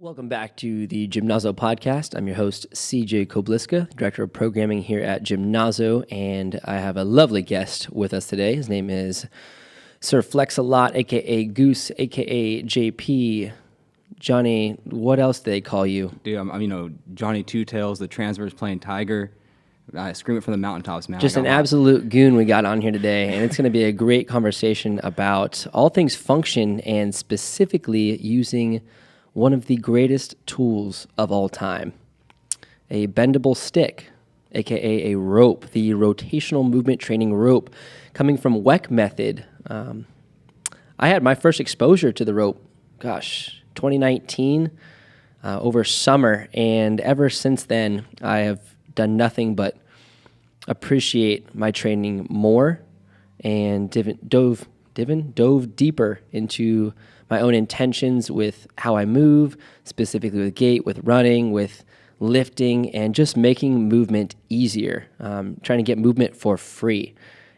Welcome back to the Gymnazo Podcast. I'm your host, CJ Kobliska, Director of Programming here at Gymnazo, and I have a lovely guest with us today. His name is Sir Flex-A-Lot, a.k.a. Goose, a.k.a. JP. Johnny, what else do they call you? Dude, I'm Johnny Two Tails, the transverse playing tiger. I scream it from the mountaintops, man. Just an absolute goon we got on here today, and it's going to be a great conversation about all things function and specifically using one of the greatest tools of all time, a bendable stick, aka a rope, the rotational movement training rope, coming from WEC Method. I had my first exposure to the rope, 2019, over summer, and ever since then, I have done nothing but appreciate my training more and dove deeper into my own intentions with how I move, specifically with gait, with running, with lifting, and just making movement easier, trying to get movement for free.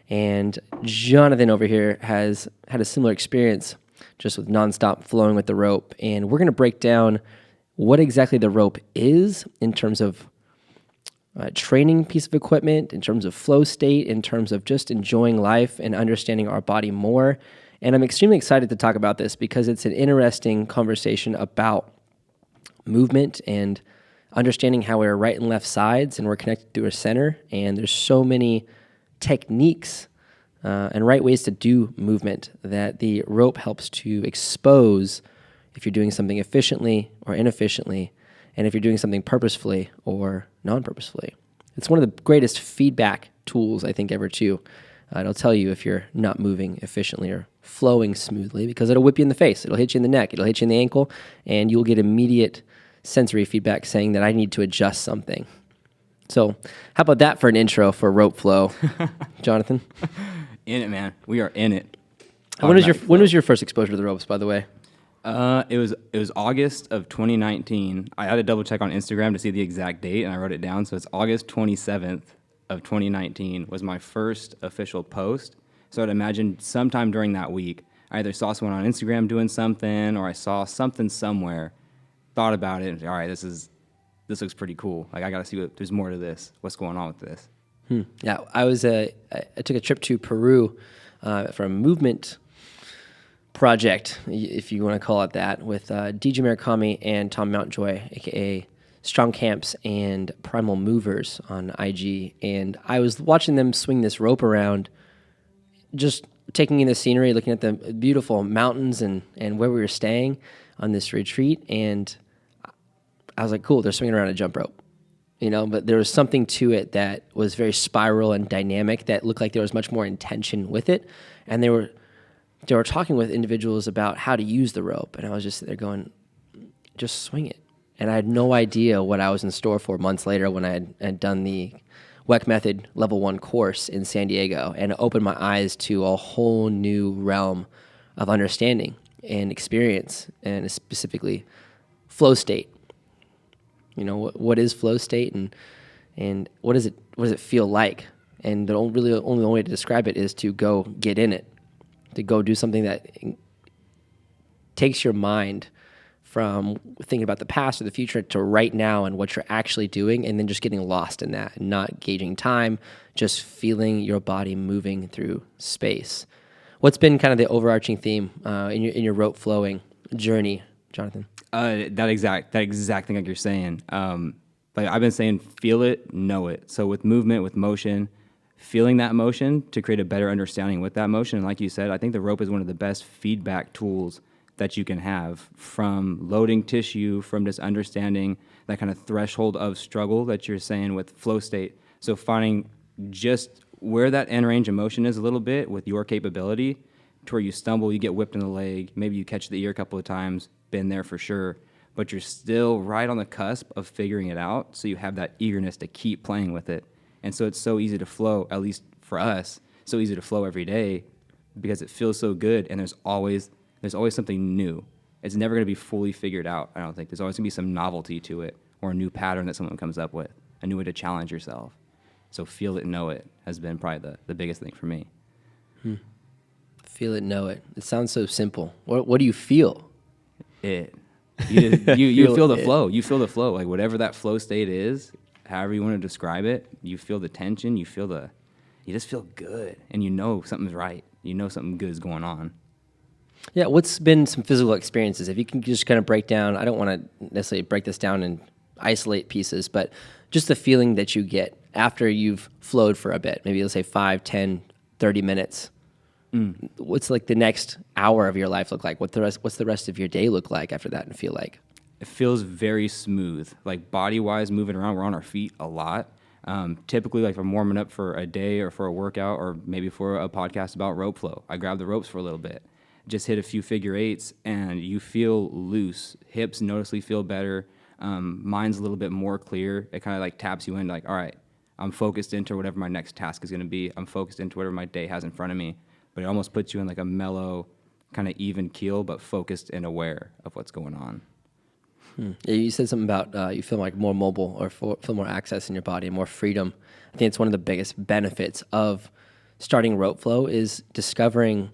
And Jonathan over here has had a similar experience just with nonstop flowing with the rope. And we're going to break down what exactly the rope is in terms of training piece of equipment, in terms of flow state, in terms of just enjoying life and understanding our body more. And I'm extremely excited to talk about this because it's an interesting conversation about movement and understanding how we're right and left sides and we're connected to our center. And there's so many techniques and right ways to do movement that the rope helps to expose if you're doing something efficiently or inefficiently, and if you're doing something purposefully or non-purposefully. It's one of the greatest feedback tools, I think, ever too. It'll tell you if you're not moving efficiently or flowing smoothly because it'll whip you in the face. It'll hit you in the neck. It'll hit you in the ankle, and you'll get immediate sensory feedback saying that I need to adjust something. So how about that for an intro for rope flow, Jonathan? In it, man. We are in it. When was your first exposure to the ropes, by the way? It was August of 2019. I had to double check on Instagram to see the exact date, and I wrote it down. So it's August 27th of 2019 was my first official post. So I'd imagine sometime during that week, I either saw someone on Instagram doing something, or I saw something somewhere, thought about it, and all right, this looks pretty cool. Like, I got to see there's more to this. What's going on with this? Yeah, I took a trip to Peru for a movement project, if you want to call it that, with DJ Murakami and Tom Mountjoy, aka Strong Camps and Primal Movers on IG. And I was watching them swing this rope around, just taking in the scenery, looking at the beautiful mountains and where we were staying on this retreat. And I was like, cool, they're swinging around a jump rope. But there was something to it that was very spiral and dynamic that looked like there was much more intention with it. And they were talking with individuals about how to use the rope. And I was just there going, just swing it. And I had no idea what I was in store for months later when I had done the WEC Method Level 1 course in San Diego, and it opened my eyes to a whole new realm of understanding and experience, and specifically flow state. What is flow state, and what does it feel like? And the only way to describe it is to go get in it, to go do something that takes your mind from thinking about the past or the future to right now and what you're actually doing, and then just getting lost in that and not gauging time, just feeling your body moving through space. What's been kind of the overarching theme in your rope flowing journey, Jonathan? That exact thing like you're saying. Like I've been saying, feel it, know it. So with movement, with motion, feeling that motion to create a better understanding with that motion. And like you said, I think the rope is one of the best feedback tools that you can have, from loading tissue, from just understanding that kind of threshold of struggle that you're saying with flow state. So finding just where that end range of motion is a little bit with your capability, to where you stumble, you get whipped in the leg, maybe you catch the ear a couple of times, been there for sure, but you're still right on the cusp of figuring it out, so you have that eagerness to keep playing with it. And so it's so easy to flow, at least for us, so easy to flow every day because it feels so good, and there's always something new. It's never going to be fully figured out, I don't think. There's always going to be some novelty to it, or a new pattern that someone comes up with, a new way to challenge yourself. So feel it, know it has been probably the biggest thing for me. Feel it, know it. It sounds so simple. What do you feel? It. You feel the it. flow. You feel the flow. Like whatever that flow state is, however you want to describe it, you feel the tension. You just feel good, and you know something's right. You know something good is going on. Yeah, what's been some physical experiences? If you can just kind of break down, I don't want to necessarily break this down and isolate pieces, but just the feeling that you get after you've flowed for a bit, maybe let's say 5, 10, 30 minutes. What's like the next hour of your life look like? What's the rest of your day look like after that and feel like? It feels very smooth. Like body-wise, moving around, we're on our feet a lot. Typically, like if I'm warming up for a day or for a workout or maybe for a podcast about rope flow, I grab the ropes for a little bit, just hit a few figure eights, and you feel loose. Hips noticeably feel better. Mind's a little bit more clear. It kind of like taps you in like, all right, I'm focused into whatever my next task is going to be. I'm focused into whatever my day has in front of me. But it almost puts you in like a mellow, kind of even keel, but focused and aware of what's going on. Yeah, you said something about you feel like more mobile or feel more access in your body and more freedom. I think it's one of the biggest benefits of starting rope flow is discovering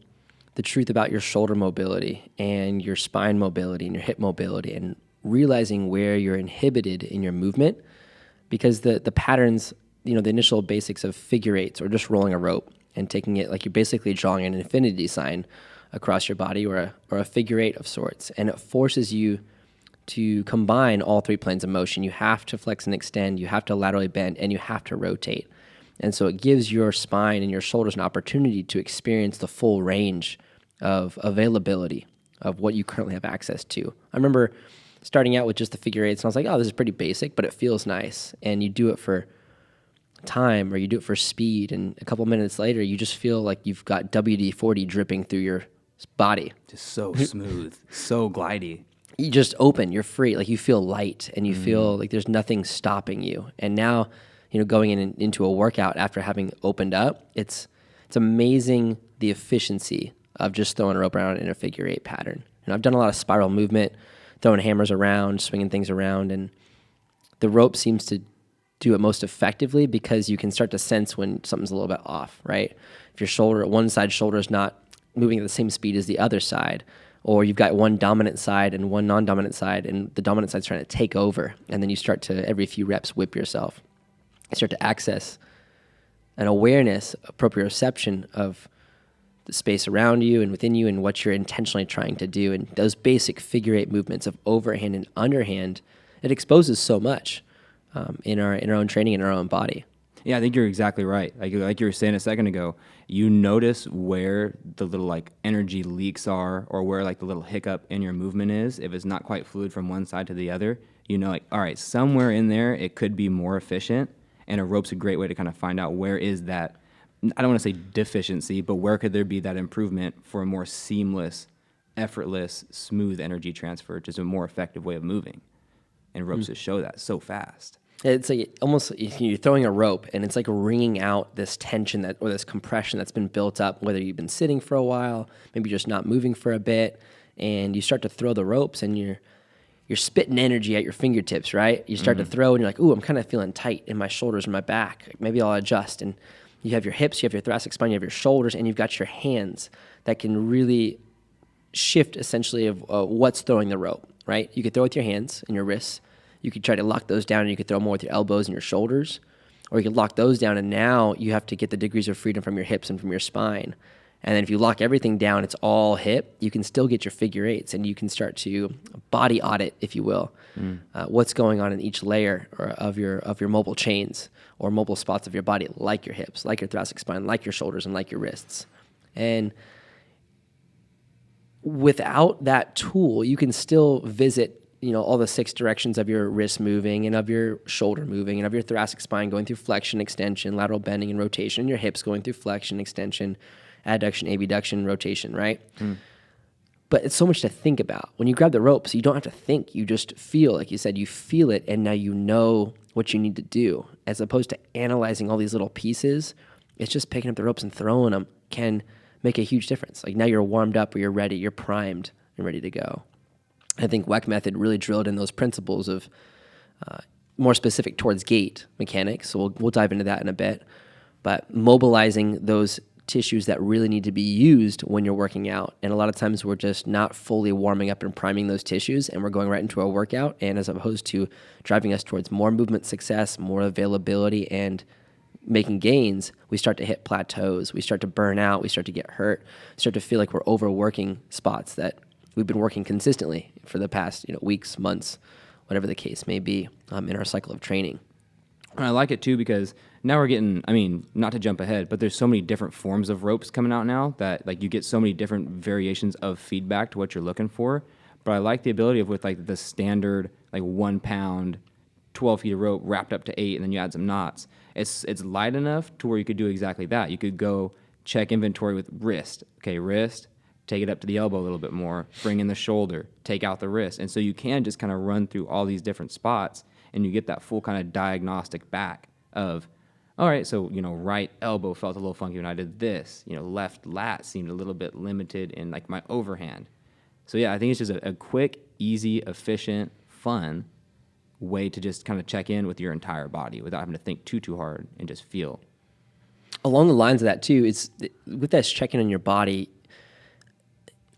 the truth about your shoulder mobility and your spine mobility and your hip mobility and realizing where you're inhibited in your movement, because the patterns, the initial basics of figure eights or just rolling a rope and taking it like you're basically drawing an infinity sign across your body or a figure eight of sorts, and it forces you to combine all three planes of motion. You have to flex and extend, you have to laterally bend, and you have to rotate. And so it gives your spine and your shoulders an opportunity to experience the full range of availability of what you currently have access to. I remember starting out with just the figure eights, and I was like, oh, this is pretty basic, but it feels nice. And you do it for time or you do it for speed, and a couple minutes later, you just feel like you've got WD-40 dripping through your body. Just so smooth, so glidey. You just open, you're free, like you feel light and you feel like there's nothing stopping you. And now, going into a workout after having opened up, it's amazing the efficiency of just throwing a rope around in a figure eight pattern. And I've done a lot of spiral movement, throwing hammers around, swinging things around, and the rope seems to do it most effectively because you can start to sense when something's a little bit off, right? If your one side shoulder is not moving at the same speed as the other side, or you've got one dominant side and one non-dominant side, and the dominant side's trying to take over, and then you start to, every few reps, whip yourself. You start to access an awareness, a proprioception of the space around you and within you and what you're intentionally trying to do. And those basic figure eight movements of overhand and underhand, it exposes so much in our own training, in our own body. Yeah, I think you're exactly right. Like you were saying a second ago, you notice where the little like energy leaks are or where like the little hiccup in your movement is. If it's not quite fluid from one side to the other, like, all right, somewhere in there it could be more efficient. And a rope's a great way to kind of find out where is that, I don't want to say deficiency, but where could there be that improvement for a more seamless, effortless, smooth energy transfer, just a more effective way of moving. And ropes just show that so fast. It's like almost you're throwing a rope and it's like wringing out this tension or this compression that's been built up, whether you've been sitting for a while, maybe just not moving for a bit, and you start to throw the ropes and you're spitting energy at your fingertips, right? You start to throw and you're like, ooh, I'm kind of feeling tight in my shoulders and my back. Maybe I'll adjust. And you have your hips, you have your thoracic spine, you have your shoulders, and you've got your hands that can really shift essentially of what's throwing the rope, right? You could throw with your hands and your wrists. You could try to lock those down and you could throw more with your elbows and your shoulders, or you could lock those down and now you have to get the degrees of freedom from your hips and from your spine. And then if you lock everything down, it's all hip, you can still get your figure eights and you can start to body audit, if you will, what's going on in each layer of your mobile chains or mobile spots of your body, like your hips, like your thoracic spine, like your shoulders, and like your wrists. And without that tool, you can still visit all the 6 directions of your wrist moving and of your shoulder moving and of your thoracic spine going through flexion, extension, lateral bending, and rotation, and your hips going through flexion, extension, adduction, abduction, rotation, right? But it's so much to think about. When you grab the ropes, you don't have to think. You just feel, like you said, you feel it, and now you know what you need to do. As opposed to analyzing all these little pieces, it's just picking up the ropes and throwing them can make a huge difference. Like now you're warmed up or you're ready, you're primed and ready to go. I think WEC method really drilled in those principles of more specific towards gait mechanics. So we'll dive into that in a bit. But mobilizing those tissues that really need to be used when you're working out. And a lot of times we're just not fully warming up and priming those tissues, and we're going right into a workout. And as opposed to driving us towards more movement success, more availability, and making gains, we start to hit plateaus. We start to burn out. We start to get hurt. We start to feel like we're overworking spots that we've been working consistently for the past weeks, months, whatever the case may be in our cycle of training. And I like it too because now we're getting, I mean, not to jump ahead, but there's so many different forms of ropes coming out now that like you get so many different variations of feedback to what you're looking for. But I like the ability of with like the standard like 1 pound, 12 feet of rope wrapped up to 8, and then you add some knots. It's light enough to where you could do exactly that. You could go check inventory with wrist. Okay, wrist, take it up to the elbow a little bit more, bring in the shoulder, take out the wrist. And so you can just kind of run through all these different spots, and you get that full kind of diagnostic back of, all right, so, right elbow felt a little funky when I did this. Left lat seemed a little bit limited in like my overhand. So yeah, I think it's just a quick, easy, efficient, fun way to just kind of check in with your entire body without having to think too hard and just feel. Along the lines of that too, it's with this checking on your body.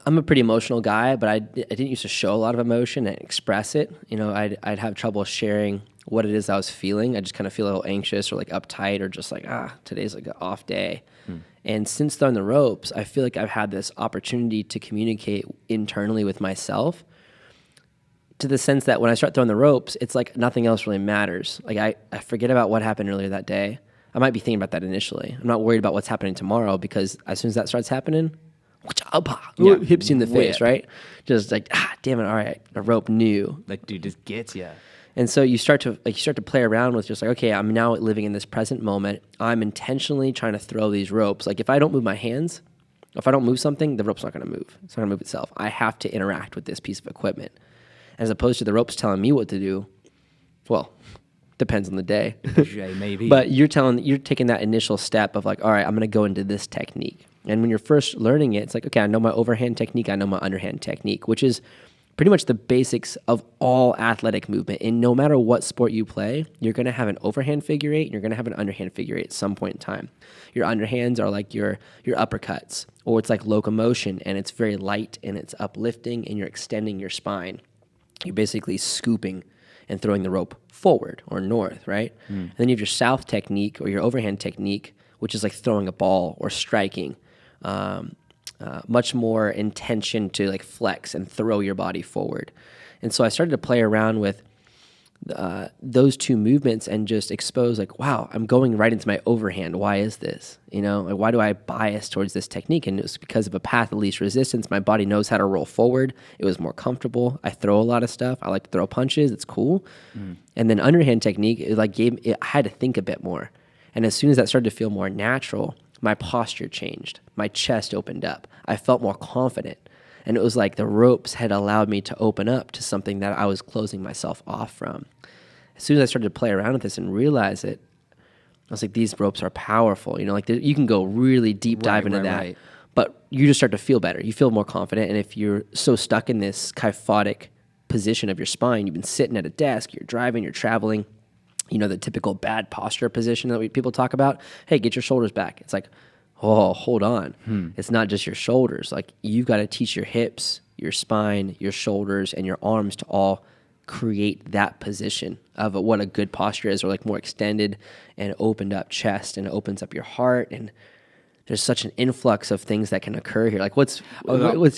I'm a pretty emotional guy, but I didn't used to show a lot of emotion and express it. I'd have trouble sharing what it is I was feeling. I just kind of feel a little anxious or like uptight or just like, today's like an off day. And since throwing the ropes, I feel like I've had this opportunity to communicate internally with myself, to the sense that when I start throwing the ropes, it's like nothing else really matters. Like I forget about what happened earlier that day. I might be thinking about that initially. I'm not worried about what's happening tomorrow, because as soon as that starts happening, hips you in the face, right? Just like, damn it, all right, a rope knew. Like, dude, just gets you. And so you start to play around with just like, okay, I'm now living in this present moment. I'm intentionally trying to throw these ropes. Like if I don't move my hands, if I don't move something, the rope's not going to move. It's not going to move itself. I have to interact with this piece of equipment. As opposed to the ropes telling me what to do, well, depends on the day. Maybe. But you're taking that initial step of like, all right, I'm going to go into this technique. And when you're first learning it, it's like, okay, I know my overhand technique, I know my underhand technique, which is pretty much the basics of all athletic movement. And no matter what sport you play, you're going to have an overhand figure eight and you're going to have an underhand figure eight at some point in time. Your underhands are like your uppercuts, or it's like locomotion, and it's very light and it's uplifting and you're extending your spine. You're basically scooping and throwing the rope forward or north, right? And then you have your south technique or your overhand technique, which is like throwing a ball or striking. Much more intention to like flex and throw your body forward. And so I started to play around with those two movements and just expose like, wow, I'm going right into my overhand. Why is this? Like why do I bias towards this technique? And it was because of a path of least resistance. My body knows how to roll forward. It was more comfortable. I throw a lot of stuff. I like to throw punches. It's cool. And then underhand technique, I had to think a bit more. And as soon as that started to feel more natural, my posture changed. My chest opened up. I felt more confident. And it was like the ropes had allowed me to open up to something that I was closing myself off from. As soon as I started to play around with this and realize it, I was like, these ropes are powerful. You can go really deep dive into that. But you just start to feel better. You feel more confident. And if you're so stuck in this kyphotic position of your spine, you've been sitting at a desk, you're driving, you're traveling, the typical bad posture position that people talk about. Hey, get your shoulders back. It's like, oh, hold on. It's not just your shoulders. Like you've got to teach your hips, your spine, your shoulders, and your arms to all create that position of what a good posture is, or like more extended and opened up chest, and it opens up your heart. And there's such an influx of things that can occur here. Like what's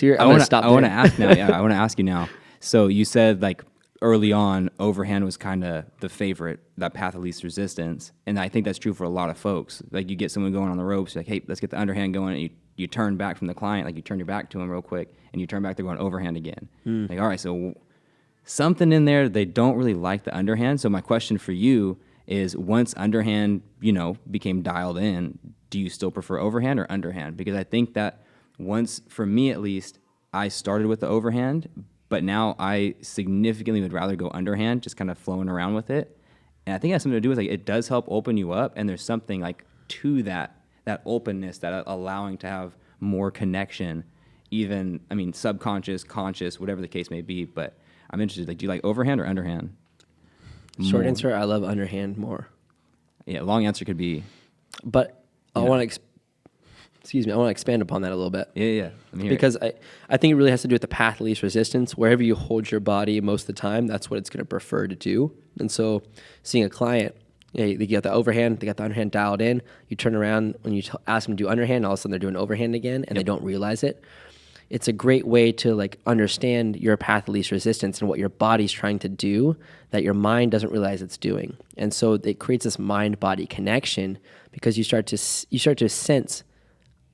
your, I want to ask now. Yeah, I want to ask you now. So you said like early on, overhand was kind of the favorite, that path of least resistance. And I think that's true for a lot of folks. Like you get someone going on the ropes, like, hey, let's get the underhand going. And you turn back from the client, like you turn your back to them real quick, and you turn back, they're going overhand again. Like, all right, so something in there, they don't really like the underhand. So my question for you is, once underhand, became dialed in, do you still prefer overhand or underhand? Because I think that once, for me at least, I started with the overhand, but now I significantly would rather go underhand, just kind of flowing around with it. And I think it has something to do with like it does help open you up, and there's something like to that openness, that allowing to have more connection, even subconscious, conscious, whatever the case may be. But I'm interested. Like, do you like overhand or underhand? Short answer, I love underhand more. Yeah, long answer could be. But I want to Excuse me. I want to expand upon that a little bit. Yeah. I'm here. Because I think it really has to do with the path of least resistance. Wherever you hold your body most of the time, that's what it's going to prefer to do. And so seeing a client, they get the overhand, they got the underhand dialed in. You turn around when you ask them to do underhand, all of a sudden they're doing overhand again, and they don't realize it. It's a great way to like understand your path of least resistance and what your body's trying to do that your mind doesn't realize it's doing. And so it creates this mind-body connection because you start to sense,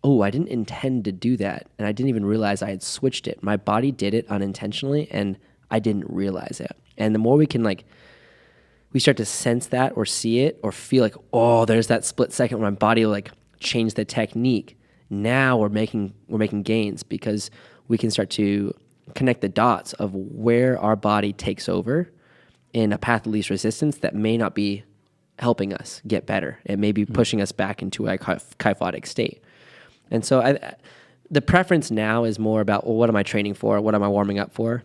oh, I didn't intend to do that, and I didn't even realize I had switched it. My body did it unintentionally, and I didn't realize it. And the more we can we start to sense that or see it or feel like, oh, there's that split second where my body changed the technique. Now we're making gains because we can start to connect the dots of where our body takes over in a path of least resistance that may not be helping us get better. It may be pushing us back into a kyphotic state. And so the preference now is more about, well, what am I training for? What am I warming up for?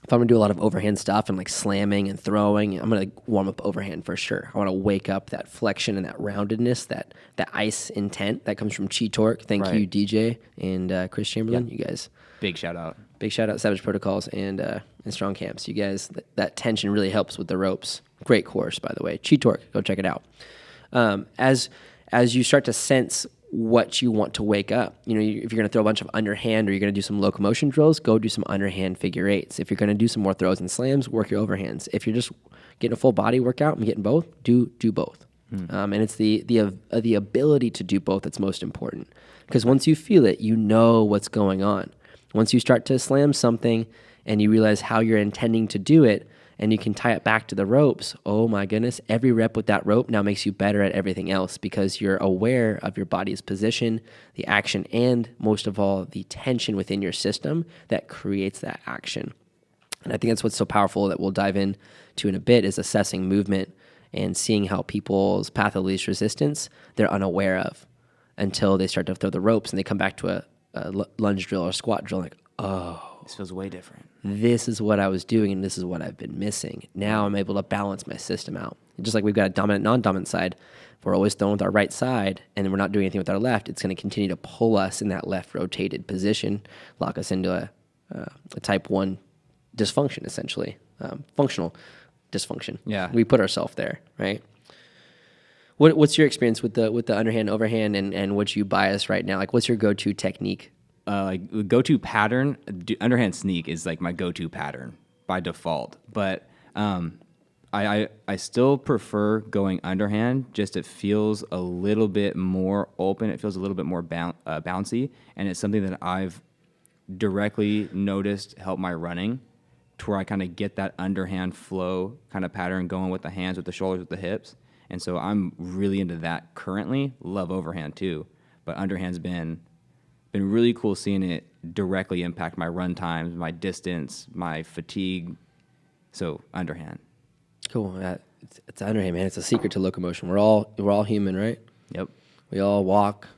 If I'm going to do a lot of overhand stuff and slamming and throwing, I'm going to warm up overhand for sure. I want to wake up that flexion and that roundedness, that ice intent that comes from Chi Torque. Thank you, DJ and Chris Chamberlain. You guys. Big shout out. Big shout out, Savage Protocols and Strong Camps. You guys, that tension really helps with the ropes. Great course, by the way. Chi Torque, go check it out. As you start to sense what you want to wake up. If you're going to throw a bunch of underhand or you're going to do some locomotion drills, go do some underhand figure eights. If you're going to do some more throws and slams, work your overhands. If you're just getting a full body workout and getting both, do both. And it's the ability to do both that's most important. Because once you feel it, you know what's going on. Once you start to slam something and you realize how you're intending to do it, and you can tie it back to the ropes, oh my goodness, every rep with that rope now makes you better at everything else because you're aware of your body's position, the action, and most of all, the tension within your system that creates that action. And I think that's what's so powerful that we'll dive into in a bit is assessing movement and seeing how people's path of least resistance they're unaware of until they start to throw the ropes and they come back to a lunge drill or squat drill like, oh, this feels way different. This is what I was doing, and this is what I've been missing. Now I'm able to balance my system out. Just like we've got a dominant, non-dominant side, if we're always throwing with our right side, and we're not doing anything with our left, it's going to continue to pull us in that left rotated position, lock us into a type 1 dysfunction, essentially, functional dysfunction. Yeah. We put ourselves there, right? What's your experience with the underhand, overhand, and what you bias right now? What's your go-to technique? Go-to pattern, underhand sneak is my go-to pattern by default. But I still prefer going underhand. Just it feels a little bit more open. It feels a little bit more bouncy, and it's something that I've directly noticed help my running, to where I kind of get that underhand flow kind of pattern going with the hands, with the shoulders, with the hips. And so I'm really into that currently. Love overhand too, but underhand's been really cool seeing it directly impact my run times, my distance, my fatigue. So underhand. Cool. It's underhand, man. It's a secret to locomotion. We're all human, right? Yep. We all walk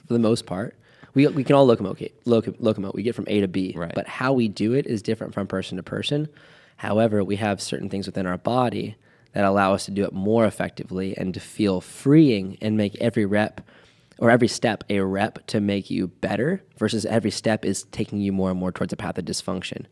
for the most part. We can all locomote. We get from A to B. Right. But how we do it is different from person to person. However, we have certain things within our body that allow us to do it more effectively and to feel freeing and make every rep or every step a rep to make you better versus every step is taking you more and more towards a path of dysfunction.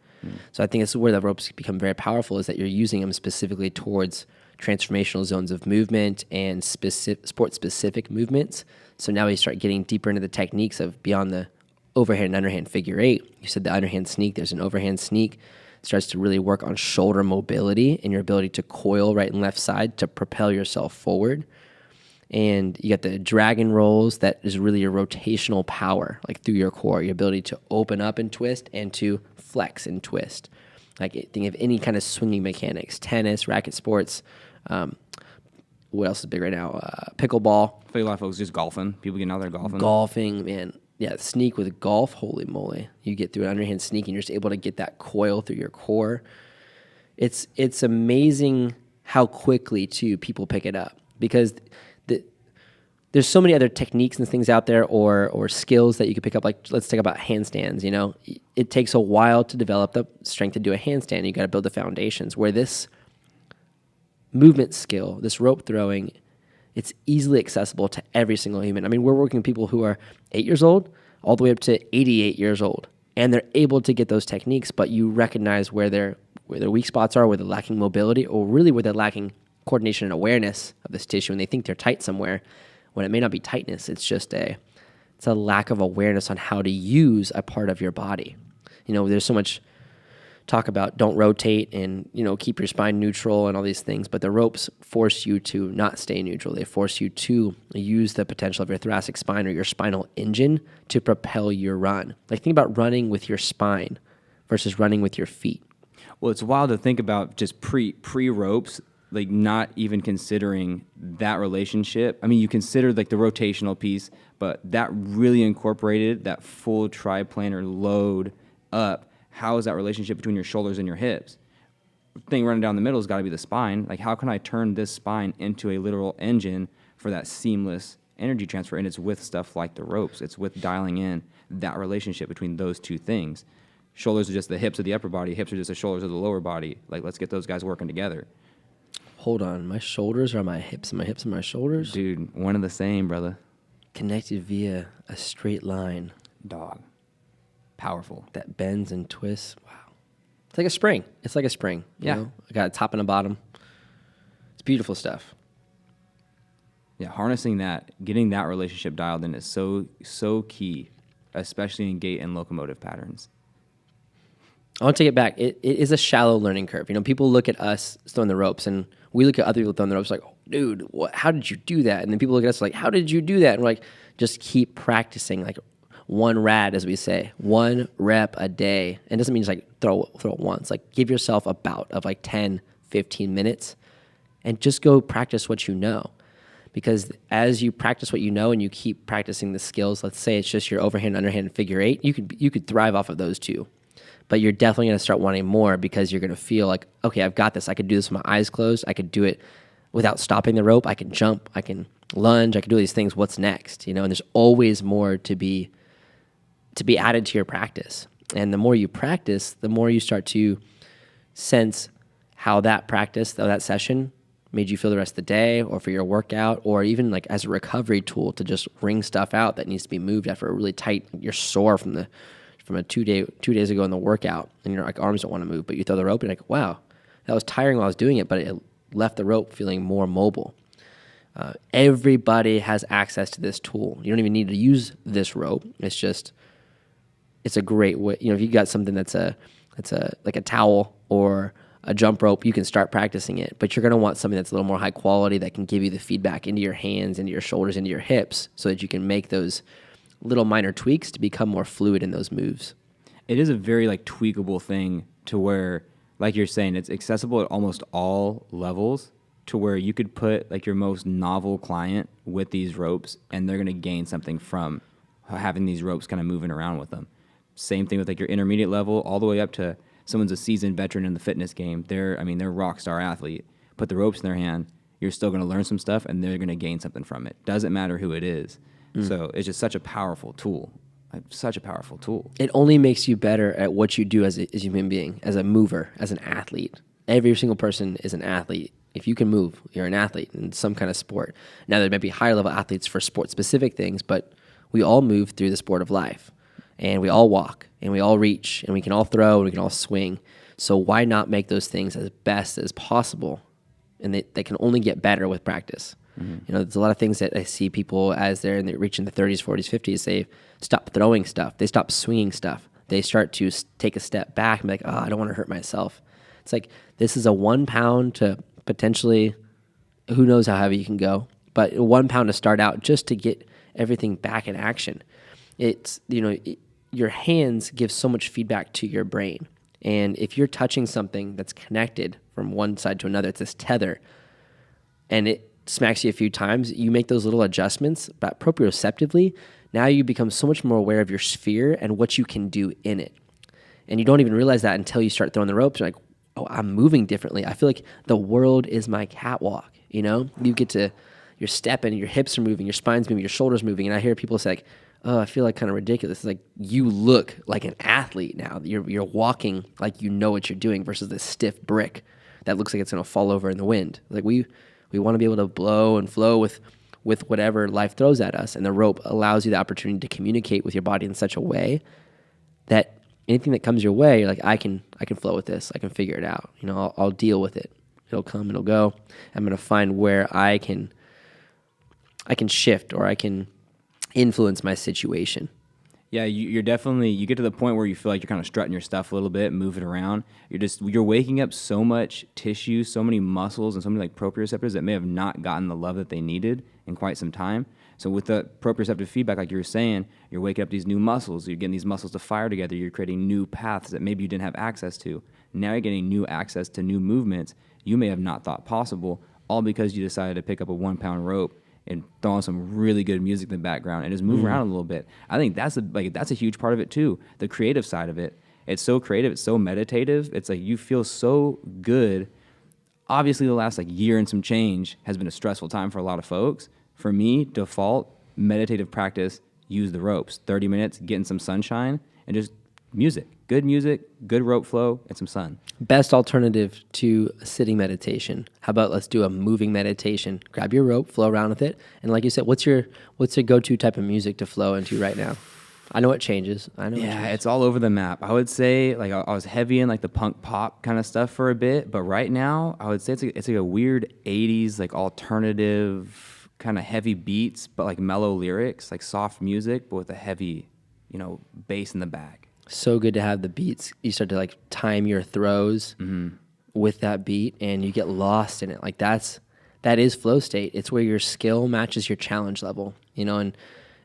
So I think this is where the ropes become very powerful, is that you're using them specifically towards transformational zones of movement and sport-specific movements. So now we start getting deeper into the techniques of beyond the overhand and underhand figure eight. You said the underhand sneak. There's an overhand sneak. It starts to really work on shoulder mobility and your ability to coil right and left side to propel yourself forward. And you got the dragon rolls. That is really your rotational power, through your core, your ability to open up and twist and to flex and twist. Think of any kind of swinging mechanics, tennis, racket sports. What else is big right now? Pickleball. I feel a lot of folks just golfing. People getting out there golfing. Golfing, man. Yeah, sneak with golf, holy moly. You get through an underhand sneak and you're just able to get that coil through your core. It's amazing how quickly, too, people pick it up. Because there's so many other techniques and things out there or skills that you could pick up. Let's talk about handstands, It takes a while to develop the strength to do a handstand. You got to build the foundations. Where this movement skill, this rope throwing, It's easily accessible to every single human. I mean, we're working with people who are 8 years old all the way up to 88 years old, and they're able to get those techniques, but you recognize where their weak spots are, where they're lacking mobility, or really where they're lacking coordination and awareness of this tissue, and they think they're tight somewhere when it may not be tightness. It's just it's a lack of awareness on how to use a part of your body. There's so much talk about don't rotate and, keep your spine neutral and all these things, but the ropes force you to not stay neutral. They force you to use the potential of your thoracic spine or your spinal engine to propel your run. Like, think about running with your spine versus running with your feet. Well, it's wild to think about just pre-ropes, like not even considering that relationship. I mean, you consider like the rotational piece, but that really incorporated that full triplanar load up. How is that relationship between your shoulders and your hips? Thing running down the middle has got to be the spine. Like, how can I turn this spine into a literal engine for that seamless energy transfer? And it's with stuff like the ropes. It's with dialing in that relationship between those two things. Shoulders are just the hips of the upper body. Hips are just the shoulders of the lower body. Like, let's get those guys working together. Hold on. My shoulders are my hips. My hips are my shoulders? Dude, one and the same, brother. Connected via a straight line. Dog. Powerful. That bends and twists. Wow. It's like a spring. Yeah. I got a top and a bottom. It's beautiful stuff. Yeah, harnessing that, getting that relationship dialed in is so key, especially in gait and locomotive patterns. I want to take it back. It is a shallow learning curve. People look at us throwing the ropes, and we look at other people throwing the ropes like, oh, dude, how did you do that? And then people look at us like, how did you do that? And we're like, just keep practicing, like one rad, as we say, 1 rep a day. And it doesn't mean just like throw it once. Like, give yourself a bout of like 10, 15 minutes and just go practice what you know. Because as you practice what you know and you keep practicing the skills, let's say it's just your overhand, underhand, figure eight, you could thrive off of those two. But you're definitely going to start wanting more because you're going to feel like, okay, I've got this. I could do this with my eyes closed. I could do it without stopping the rope. I can jump. I can lunge. I can do these things. What's next? And there's always more to be added to your practice. And the more you practice, the more you start to sense how that practice, that session made you feel the rest of the day, or for your workout, or even like as a recovery tool to just wring stuff out that needs to be moved after a really tight, you're sore from a 2 days ago in the workout, and your like arms don't want to move, but you throw the rope and you're like, wow, that was tiring while I was doing it, but it left the rope feeling more mobile. Everybody has access to this tool. You don't even need to use this rope. It's a great way. If you got something that's like a towel or a jump rope, you can start practicing it, but you're going to want something that's a little more high quality that can give you the feedback into your hands, into your shoulders, into your hips, so that you can make those little minor tweaks to become more fluid in those moves. It is a very like tweakable thing to where, like you're saying, it's accessible at almost all levels, to where you could put like your most novel client with these ropes and they're going to gain something from having these ropes kind of moving around with them. Same thing with like your intermediate level all the way up to someone's a seasoned veteran in the fitness game. They're a rock star athlete. Put the ropes in their hand, you're still going to learn some stuff and they're going to gain something from it. Doesn't matter who it is. So it's just such a powerful tool. Such a powerful tool. It only makes you better at what you do as a human being, as a mover, as an athlete. Every single person is an athlete. If you can move, you're an athlete in some kind of sport. Now, there might be higher level athletes for sport-specific things, but we all move through the sport of life. And we all walk, and we all reach, and we can all throw, and we can all swing. So why not make those things as best as possible? And they can only get better with practice. Mm-hmm. There's a lot of things that I see people as they're reaching the 30s, 40s, 50s, they stop throwing stuff. They stop swinging stuff. They start to take a step back and be like, oh, I don't want to hurt myself. It's like, this is a 1 pound to potentially, who knows how heavy you can go, but 1 pound to start out just to get everything back in action. It's, your hands give so much feedback to your brain. And if you're touching something that's connected from one side to another, it's this tether, and it smacks you a few times, you make those little adjustments, but proprioceptively, now you become so much more aware of your sphere and what you can do in it. And you don't even realize that until you start throwing the ropes. You're like, oh, I'm moving differently. I feel like the world is my catwalk, You get to, you're stepping, your hips are moving, your spine's moving, your shoulders moving, and I hear people say, like, oh, I feel like kind of ridiculous. It's like, you look like an athlete now. You're walking like you know what you're doing versus this stiff brick that looks like it's going to fall over in the wind. Like, we We want to be able to blow and flow with whatever life throws at us. And the rope allows you the opportunity to communicate with your body in such a way that anything that comes your way, you're like, I can flow with this. I can figure it out. You know, I'll deal with it. It'll come, it'll go. I'm going to find where I can shift or I can influence my situation. Yeah, you're definitely, you get to the point where you feel like you're kind of strutting your stuff a little bit, moving around. You're waking up so much tissue, so many muscles, and so many like proprioceptors that may have not gotten the love that they needed in quite some time. So with the proprioceptive feedback, like you were saying, you're waking up these new muscles. You're getting these muscles to fire together. You're creating new paths that maybe you didn't have access to. Now you're getting new access to new movements you may have not thought possible, all because you decided to pick up a 1-pound rope and throw on some really good music in the background and just move around a little bit. I think that's a huge part of it too. The creative side of it. It's so creative. It's so meditative. It's like you feel so good. Obviously, the last like year and some change has been a stressful time for a lot of folks. For me, default meditative practice, use the ropes. 30 minutes, get in some sunshine, and just music, good rope flow, and some sun. Best alternative to a sitting meditation. How about let's do a moving meditation? Grab your rope, flow around with it, and like you said, what's your go-to type of music to flow into right now? I know it changes. It's all over the map. I would say like I was heavy in like the punk pop kind of stuff for a bit, but right now I would say it's like a weird 80s like alternative kind of heavy beats, but like mellow lyrics, like soft music, but with a heavy, bass in the back. So good to have the beats. You start to like time your throws with that beat, and you get lost in it. Like that is flow state. It's where your skill matches your challenge level. And when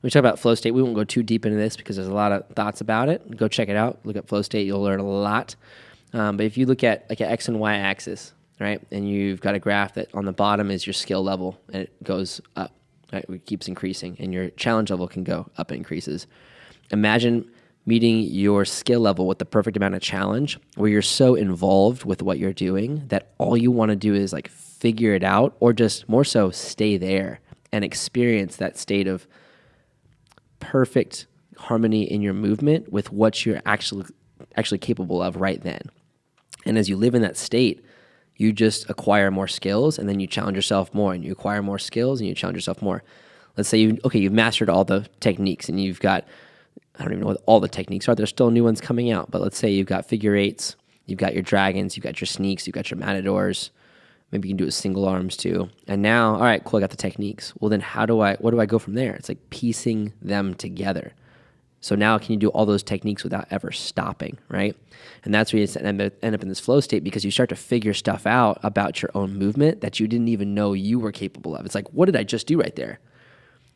we talk about flow state, we won't go too deep into this because there's a lot of thoughts about it. Go check it out. Look at flow state. You'll learn a lot. But if you look at like an X and Y axis, right, and you've got a graph that on the bottom is your skill level, and it goes up. Right, it keeps increasing, and your challenge level can go up and increases. Imagine meeting your skill level with the perfect amount of challenge where you're so involved with what you're doing that all you want to do is like figure it out, or just more so stay there and experience that state of perfect harmony in your movement with what you're actually capable of right then. And as you live in that state, you just acquire more skills, and then you challenge yourself more, and you acquire more skills, and you challenge yourself more. Let's say you've mastered all the techniques, and you've got, I don't even know what all the techniques are. There's still new ones coming out. But let's say you've got figure eights, you've got your dragons, you've got your sneaks, you've got your matadors. Maybe you can do a single arms too. And now, all right, cool, I got the techniques. Well, then what do I go from there? It's like piecing them together. So now can you do all those techniques without ever stopping, right? And that's where you end up in this flow state, because you start to figure stuff out about your own movement that you didn't even know you were capable of. It's like, what did I just do right there?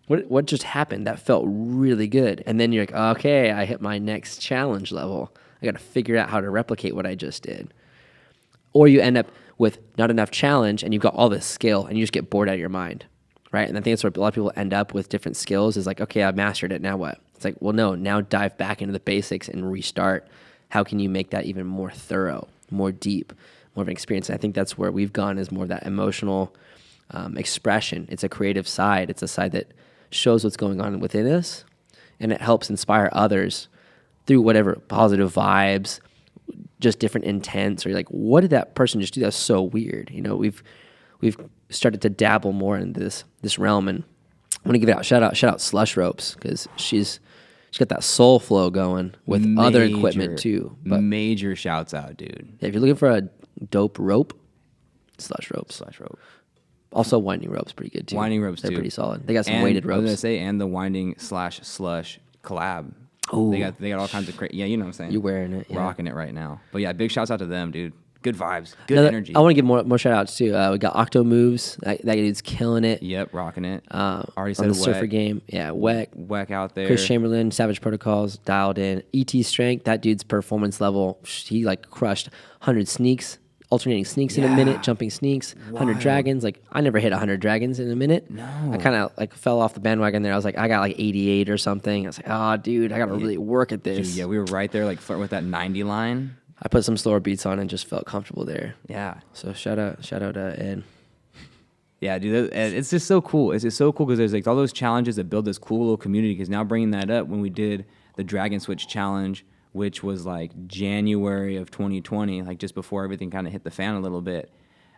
What just happened? That felt really good. And then you're like, okay, I hit my next challenge level. I got to figure out how to replicate what I just did. Or you end up with not enough challenge and you've got all this skill and you just get bored out of your mind, right? And I think that's where a lot of people end up with different skills is like, okay, I've mastered it, now what? It's like, well, no, now dive back into the basics and restart. How can you make that even more thorough, more deep, more of an experience? And I think that's where we've gone, is more of that emotional expression. It's a creative side. It's a side that shows what's going on within us, and it helps inspire others through whatever positive vibes, just different intents, or you're like, what did that person just do? That's so weird. We've started to dabble more in this realm, and I want to give it out. Shout out Slush Ropes, because she's got that soul flow going with other equipment too. But major shouts out, dude. Yeah, if you're looking for a dope rope, Slush Rope. Also, winding ropes pretty good too. Winding ropes They're too. pretty solid. They got some weighted ropes. I was gonna say, and the winding / slush collab. Oh, they got all kinds of yeah, you know what I'm saying. You're wearing it, yeah. Rocking it right now. But yeah, big shouts out to them, dude. Good vibes, good energy. I want to give more shout outs too. We got Octo Moves. That dude's killing it. Yep, rocking it. Already said on the surfer game. Yeah, Weck out there. Chris Chamberlain, Savage Protocols, dialed in. ET Strength, that dude's performance level, he like crushed 100 sneaks, alternating sneaks in a minute, jumping sneaks, 100 dragons. Like, I never hit 100 dragons in a minute. No. I kind of like fell off the bandwagon there. I was like, I got like 88 or something. I was like, oh, dude, I got to really work at this. Dude, yeah, we were right there, like flirting with that 90 line. I put some slower beats on and just felt comfortable there. Yeah. So shout out to Ed. Yeah, dude, it's just so cool. It's just so cool because there's like all those challenges that build this cool little community. Because now bringing that up, when we did the Dragon Switch Challenge, which was like January of 2020, like just before everything kind of hit the fan a little bit,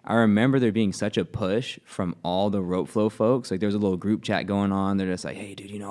I remember there being such a push from all the rope flow folks. Like there was a little group chat going on. They're just like, hey, dude,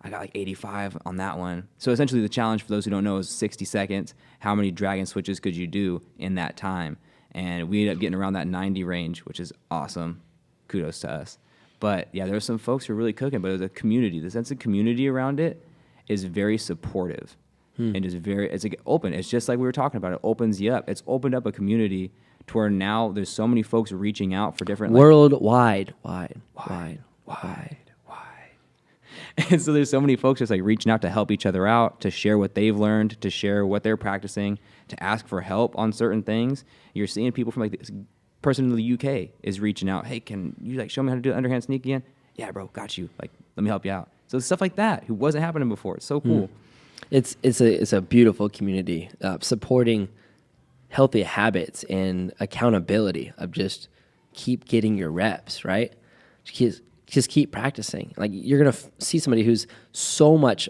I got like 85 on that one. So essentially the challenge for those who don't know is 60 seconds. How many dragon switches could you do in that time? And we ended up getting around that 90 range, which is awesome. Kudos to us. But yeah, there were some folks who were really cooking, but it was a community. The sense of community around it is very supportive and is it's like open. It's just like we were talking about. It opens you up. It's opened up a community to where now there's so many folks reaching out for different worldwide, wide. And so there's so many folks just like reaching out to help each other out, to share what they've learned, to share what they're practicing, to ask for help on certain things. You're seeing people from like this person in the UK is reaching out. Hey, can you like show me how to do underhand sneak again? Yeah, bro, got you. Like, let me help you out. So stuff like that, who wasn't happening before. It's so cool. It's a beautiful community supporting healthy habits and accountability of just keep getting your reps, right? Just keep practicing. Like you're going to see somebody who's so much,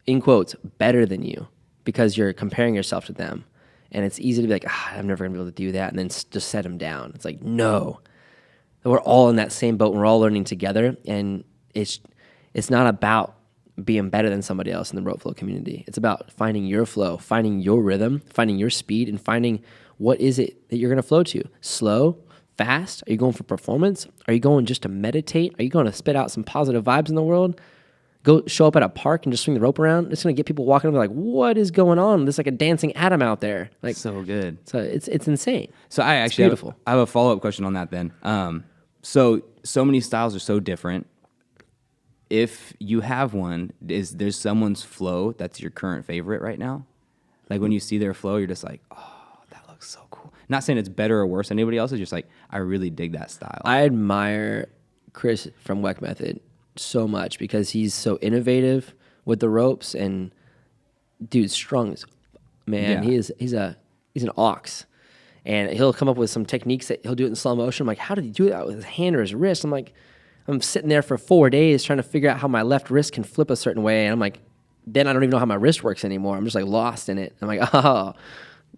in quotes, better than you because you're comparing yourself to them. And it's easy to be like, I'm never going to be able to do that. And then just set them down. It's like, no, we're all in that same boat. And we're all learning together. And it's not about being better than somebody else in the rope flow community. It's about finding your flow, finding your rhythm, finding your speed, and finding what is it that you're going to flow to. Slow, fast? Are you going for performance? Are you going just to meditate? Are you going to spit out some positive vibes in the world? Go show up at a park and just swing the rope around? It's going to get people walking over like, what is going on? There's like a dancing atom out there. Like so good. So it's insane. So I actually I have a follow-up question on that then. So many styles are so different. If you have one, there's someone's flow that's your current favorite right now? Like when you see their flow, you're just like, oh, that looks so cool. Not saying it's better or worse than anybody else. It's just like, I really dig that style. I admire Chris from Weck Method so much because he's so innovative with the ropes and dude, strong, man. Yeah. He's an ox. And he'll come up with some techniques that he'll do it in slow motion. I'm like, how did he do that with his hand or his wrist? I'm like, I'm sitting there for 4 days trying to figure out how my left wrist can flip a certain way. And I'm like, then I don't even know how my wrist works anymore. I'm just like lost in it. I'm like, oh, all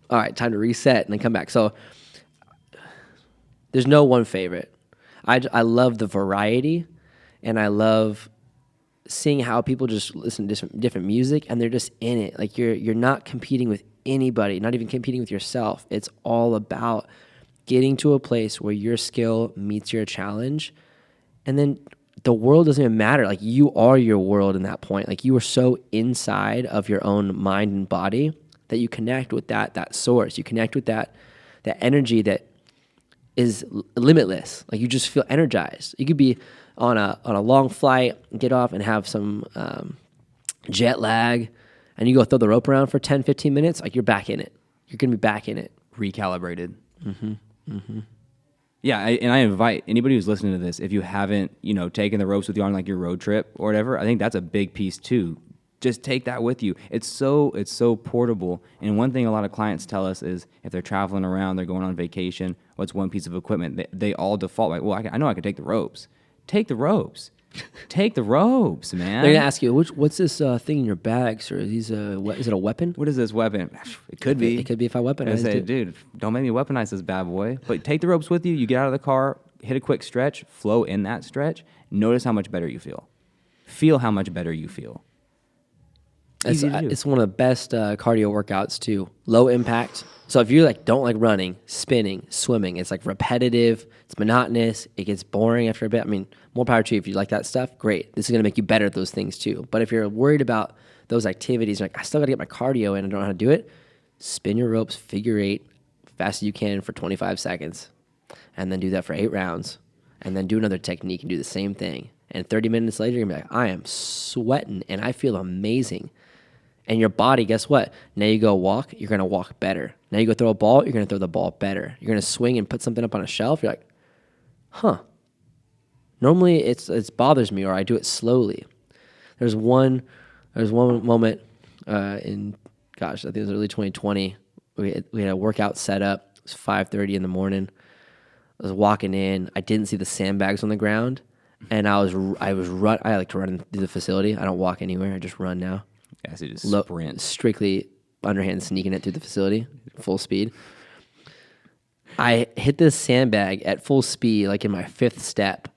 right, time to reset and then come back. So there's no one favorite. I love the variety and I love seeing how people just listen to different music and they're just in it. Like you're not competing with anybody, not even competing with yourself. It's all about getting to a place where your skill meets your challenge. And then the world doesn't even matter. Like you are your world in that point. Like you are so inside of your own mind and body that you connect with that source. You connect with that energy that is limitless. Like you just feel energized. You could be on a long flight, get off and have some jet lag, and you go throw the rope around for 10, 15 minutes, like you're back in it. You're going to be back in it. Recalibrated. Yeah, and I invite anybody who's listening to this, if you haven't, taken the ropes with you on like your road trip or whatever, I think that's a big piece too. Just take that with you. It's so portable. And one thing a lot of clients tell us is if they're traveling around, they're going on vacation, what's one piece of equipment? They all default like, well, I know I can take the ropes. Take the ropes. Take the ropes, man. They're gonna ask you, what's this thing in your bag, sir? Is it a weapon? What is this weapon? It could be. It could be if I weaponize it. Dude, don't make me weaponize this bad boy. But take the ropes with you. You get out of the car, hit a quick stretch, flow in that stretch. Notice how much better you feel. Feel how much better you feel. It's one of the best cardio workouts too. Low impact. So if you don't like running, spinning, swimming, it's like repetitive, it's monotonous, it gets boring after a bit. I mean, more power to you. If you like that stuff, great. This is going to make you better at those things too. But if you're worried about those activities, like I still got to get my cardio in and I don't know how to do it, spin your ropes, figure eight, fast as you can for 25 seconds. And then do that for 8 rounds. And then do another technique and do the same thing. And 30 minutes later, you're going to be like, I am sweating and I feel amazing. And your body, guess what? Now you go walk, you're going to walk better. Now you go throw a ball, you're going to throw the ball better. You're going to swing and put something up on a shelf. You're like, huh. Normally it bothers me or I do it slowly. There's one moment in, I think it was early 2020. We had a workout set up. It was 5:30 in the morning. I was walking in. I didn't see the sandbags on the ground. And I like to run through the facility. I don't walk anywhere. I just run now. Yeah, so you just sprint. Strictly underhand sneaking it through the facility, full speed. I hit this sandbag at full speed, like in my 5th step.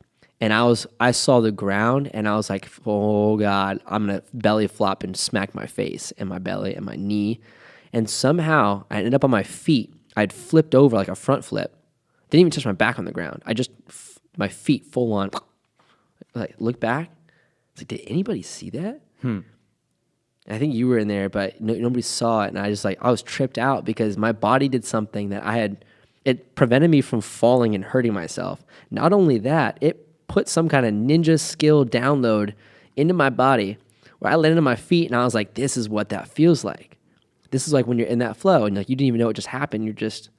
And I saw the ground and I was like, oh God, I'm going to belly flop and smack my face and my belly and my knee. And somehow I ended up on my feet. I'd flipped over like a front flip. Didn't even touch my back on the ground. I just, my feet full on, like look back. It's like, did anybody see that? I think you were in there, but nobody saw it. And I was tripped out because my body did something that it prevented me from falling and hurting myself. Not only that, it put some kind of ninja skill download into my body where I landed on my feet and I was like, this is what that feels like. This is like when you're in that flow and like you didn't even know what just happened. You're just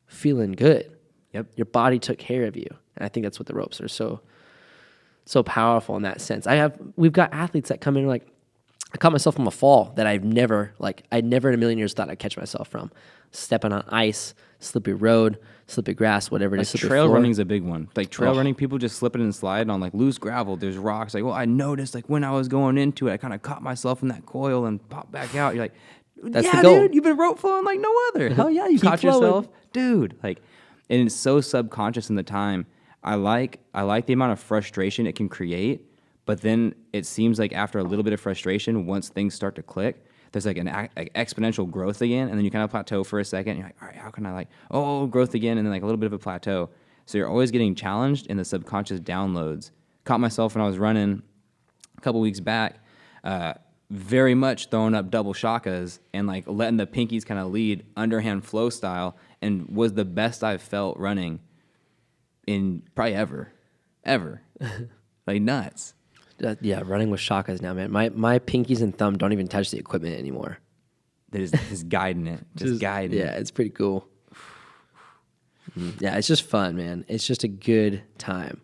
feeling good. Yep. Your body took care of you. And I think that's what the ropes are so powerful in that sense. We've got athletes that come in like, I caught myself from a fall that I'd never in a million years thought I'd catch myself from. Stepping on ice, slippery road, slippery grass, whatever it is. Trail running is a big one. Like trail running, people just slipping and sliding on like loose gravel. There's rocks. Like, well, I noticed like when I was going into it, I kind of caught myself in that coil and popped back out. You're like, that's the goal. Dude, you've been rope flowing like no other. Hell yeah, you caught yourself, dude. Like, and it's so subconscious in the time. I like the amount of frustration it can create, but then it seems like after a little bit of frustration, once things start to click, there's like an exponential growth again, and then you kind of plateau for a second. You're like, all right, how can I growth again, and then like a little bit of a plateau. So you're always getting challenged in the subconscious downloads. Caught myself when I was running a couple weeks back, very much throwing up double shakas and like letting the pinkies kind of lead underhand flow style, and was the best I've felt running in probably ever. Like nuts. Yeah, running with shakas now, man. My pinkies and thumb don't even touch the equipment anymore. They're just guiding it. Just guiding it. Yeah, it's pretty cool. Yeah, it's just fun, man. It's just a good time.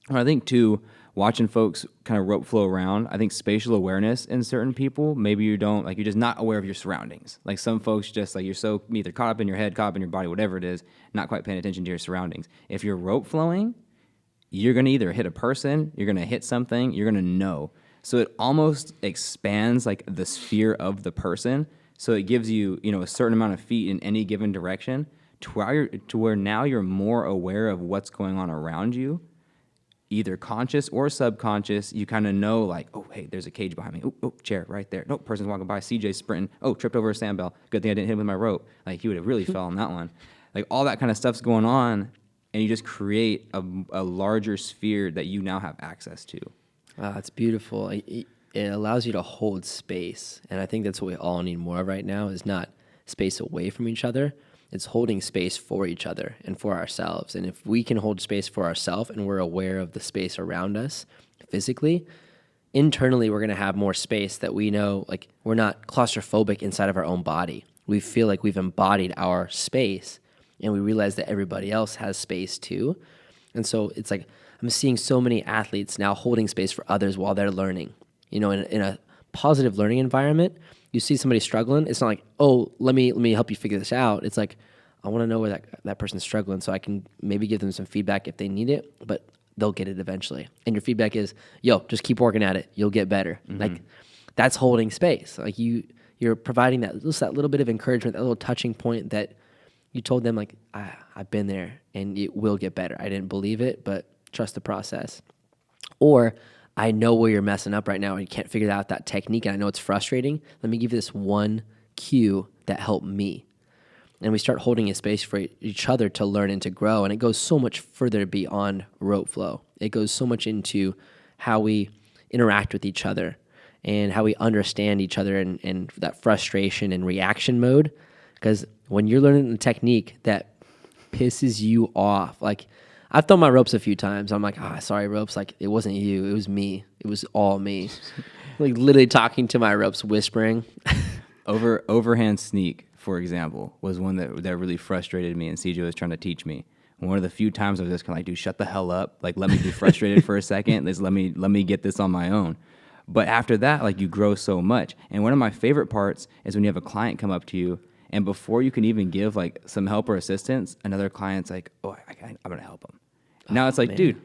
I think, too, watching folks kind of rope flow around, I think spatial awareness in certain people, maybe you don't, like you're just not aware of your surroundings. Like some folks just like you're so either caught up in your head, caught up in your body, whatever it is, not quite paying attention to your surroundings. If you're rope flowing, you're going to either hit a person, you're going to hit something, you're going to know. So it almost expands like the sphere of the person. So it gives you, a certain amount of feet in any given direction to where now you're more aware of what's going on around you, either conscious or subconscious. You kind of know like, oh, hey, there's a cage behind me. Oh, chair right there. Nope, person's walking by. CJ's sprinting. Oh, tripped over a sandbell. Good thing I didn't hit him with my rope. Like he would have really fell on that one. Like all that kind of stuff's going on. And you just create a larger sphere that you now have access to. Wow, that's beautiful. It allows you to hold space. And I think that's what we all need more of right now is not space away from each other. It's holding space for each other and for ourselves. And if we can hold space for ourselves and we're aware of the space around us physically, internally we're going to have more space that we know, like we're not claustrophobic inside of our own body. We feel like we've embodied our space. And we realize that everybody else has space too. And so it's like I'm seeing so many athletes now holding space for others while they're learning. In a positive learning environment, you see somebody struggling, it's not like, oh, let me help you figure this out. It's like, I want to know where that person's struggling so I can maybe give them some feedback if they need it, but they'll get it eventually. And your feedback is, yo, just keep working at it. You'll get better. Mm-hmm. Like that's holding space. Like you're providing that little bit of encouragement, that little touching point that you told them like, I've been there and it will get better. I didn't believe it, but trust the process. Or I know where you're messing up right now and you can't figure out that technique and I know it's frustrating. Let me give you this one cue that helped me. And we start holding a space for each other to learn and to grow. And it goes so much further beyond rope flow. It goes so much into how we interact with each other and how we understand each other and that frustration and reaction mode. Because when you're learning a technique that pisses you off, like I've thrown my ropes a few times. I'm like, sorry, ropes. Like it wasn't you. It was me. It was all me. Like literally talking to my ropes, whispering. Overhand sneak, for example, was one that really frustrated me and CJ was trying to teach me. One of the few times I was just kind of like, dude, shut the hell up. Like, let me be frustrated for a second. Let me get this on my own. But after that, like you grow so much. And one of my favorite parts is when you have a client come up to you and before you can even give like some help or assistance, another client's like, oh, I'm going to help them. Now it's like, man. Dude,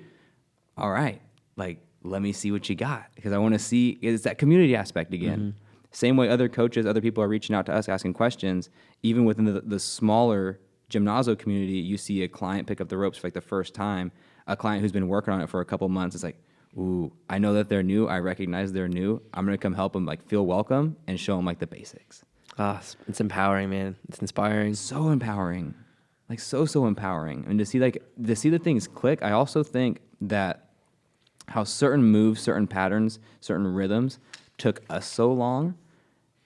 all right, like, let me see what you got. Because I want to see, it's that community aspect again. Mm-hmm. Same way other coaches, other people are reaching out to us asking questions, even within the smaller Gymnazo community, you see a client pick up the ropes for like the first time, a client who's been working on it for a couple months. It's like, ooh, I know that they're new. I recognize they're new. I'm going to come help them like feel welcome and show them like the basics. It's empowering, man. It's inspiring. So empowering. Like so empowering. And to see the things click, I also think that how certain moves, certain patterns, certain rhythms took us so long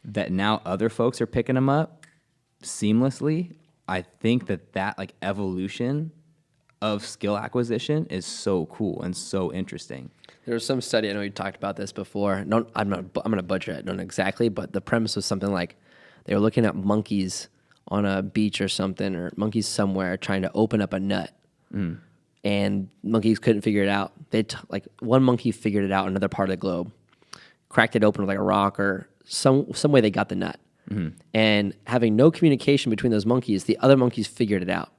that now other folks are picking them up seamlessly. I think that like evolution of skill acquisition is so cool and so interesting. There was some study, I know you talked about this before. I'm going to butcher it. I don't know exactly, but the premise was something like they were looking at monkeys on a beach or something, or monkeys somewhere trying to open up a nut. And monkeys couldn't figure it out. Like one monkey figured it out in another part of the globe, cracked it open with like a rock or some way they got the nut. And having no communication between those monkeys, the other monkeys figured it out.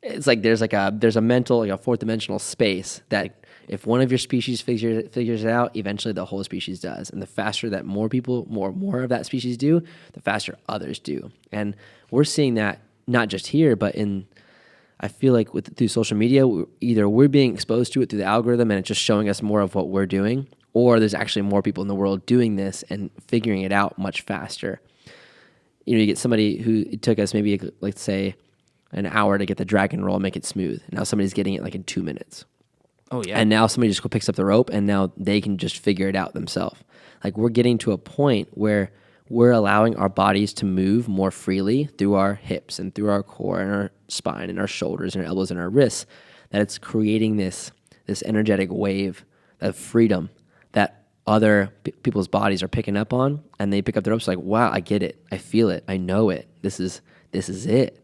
It's like there's a mental, like a fourth dimensional space that if one of your species figures it out, eventually the whole species does. And the faster that more people, more of that species do, the faster others do. And we're seeing that not just here, but I feel like through social media, either we're being exposed to it through the algorithm and it's just showing us more of what we're doing, or there's actually more people in the world doing this and figuring it out much faster. You get somebody who it took us maybe, let's say, an hour to get the dragon roll and make it smooth. Now somebody's getting it like in 2 minutes. Oh, yeah. And now somebody just picks up the rope and now they can just figure it out themselves. Like we're getting to a point where we're allowing our bodies to move more freely through our hips and through our core and our spine and our shoulders and our elbows and our wrists, that it's creating this energetic wave of freedom that other people's bodies are picking up on, and they pick up the ropes like, wow, I get it. I feel it. I know it. This is it.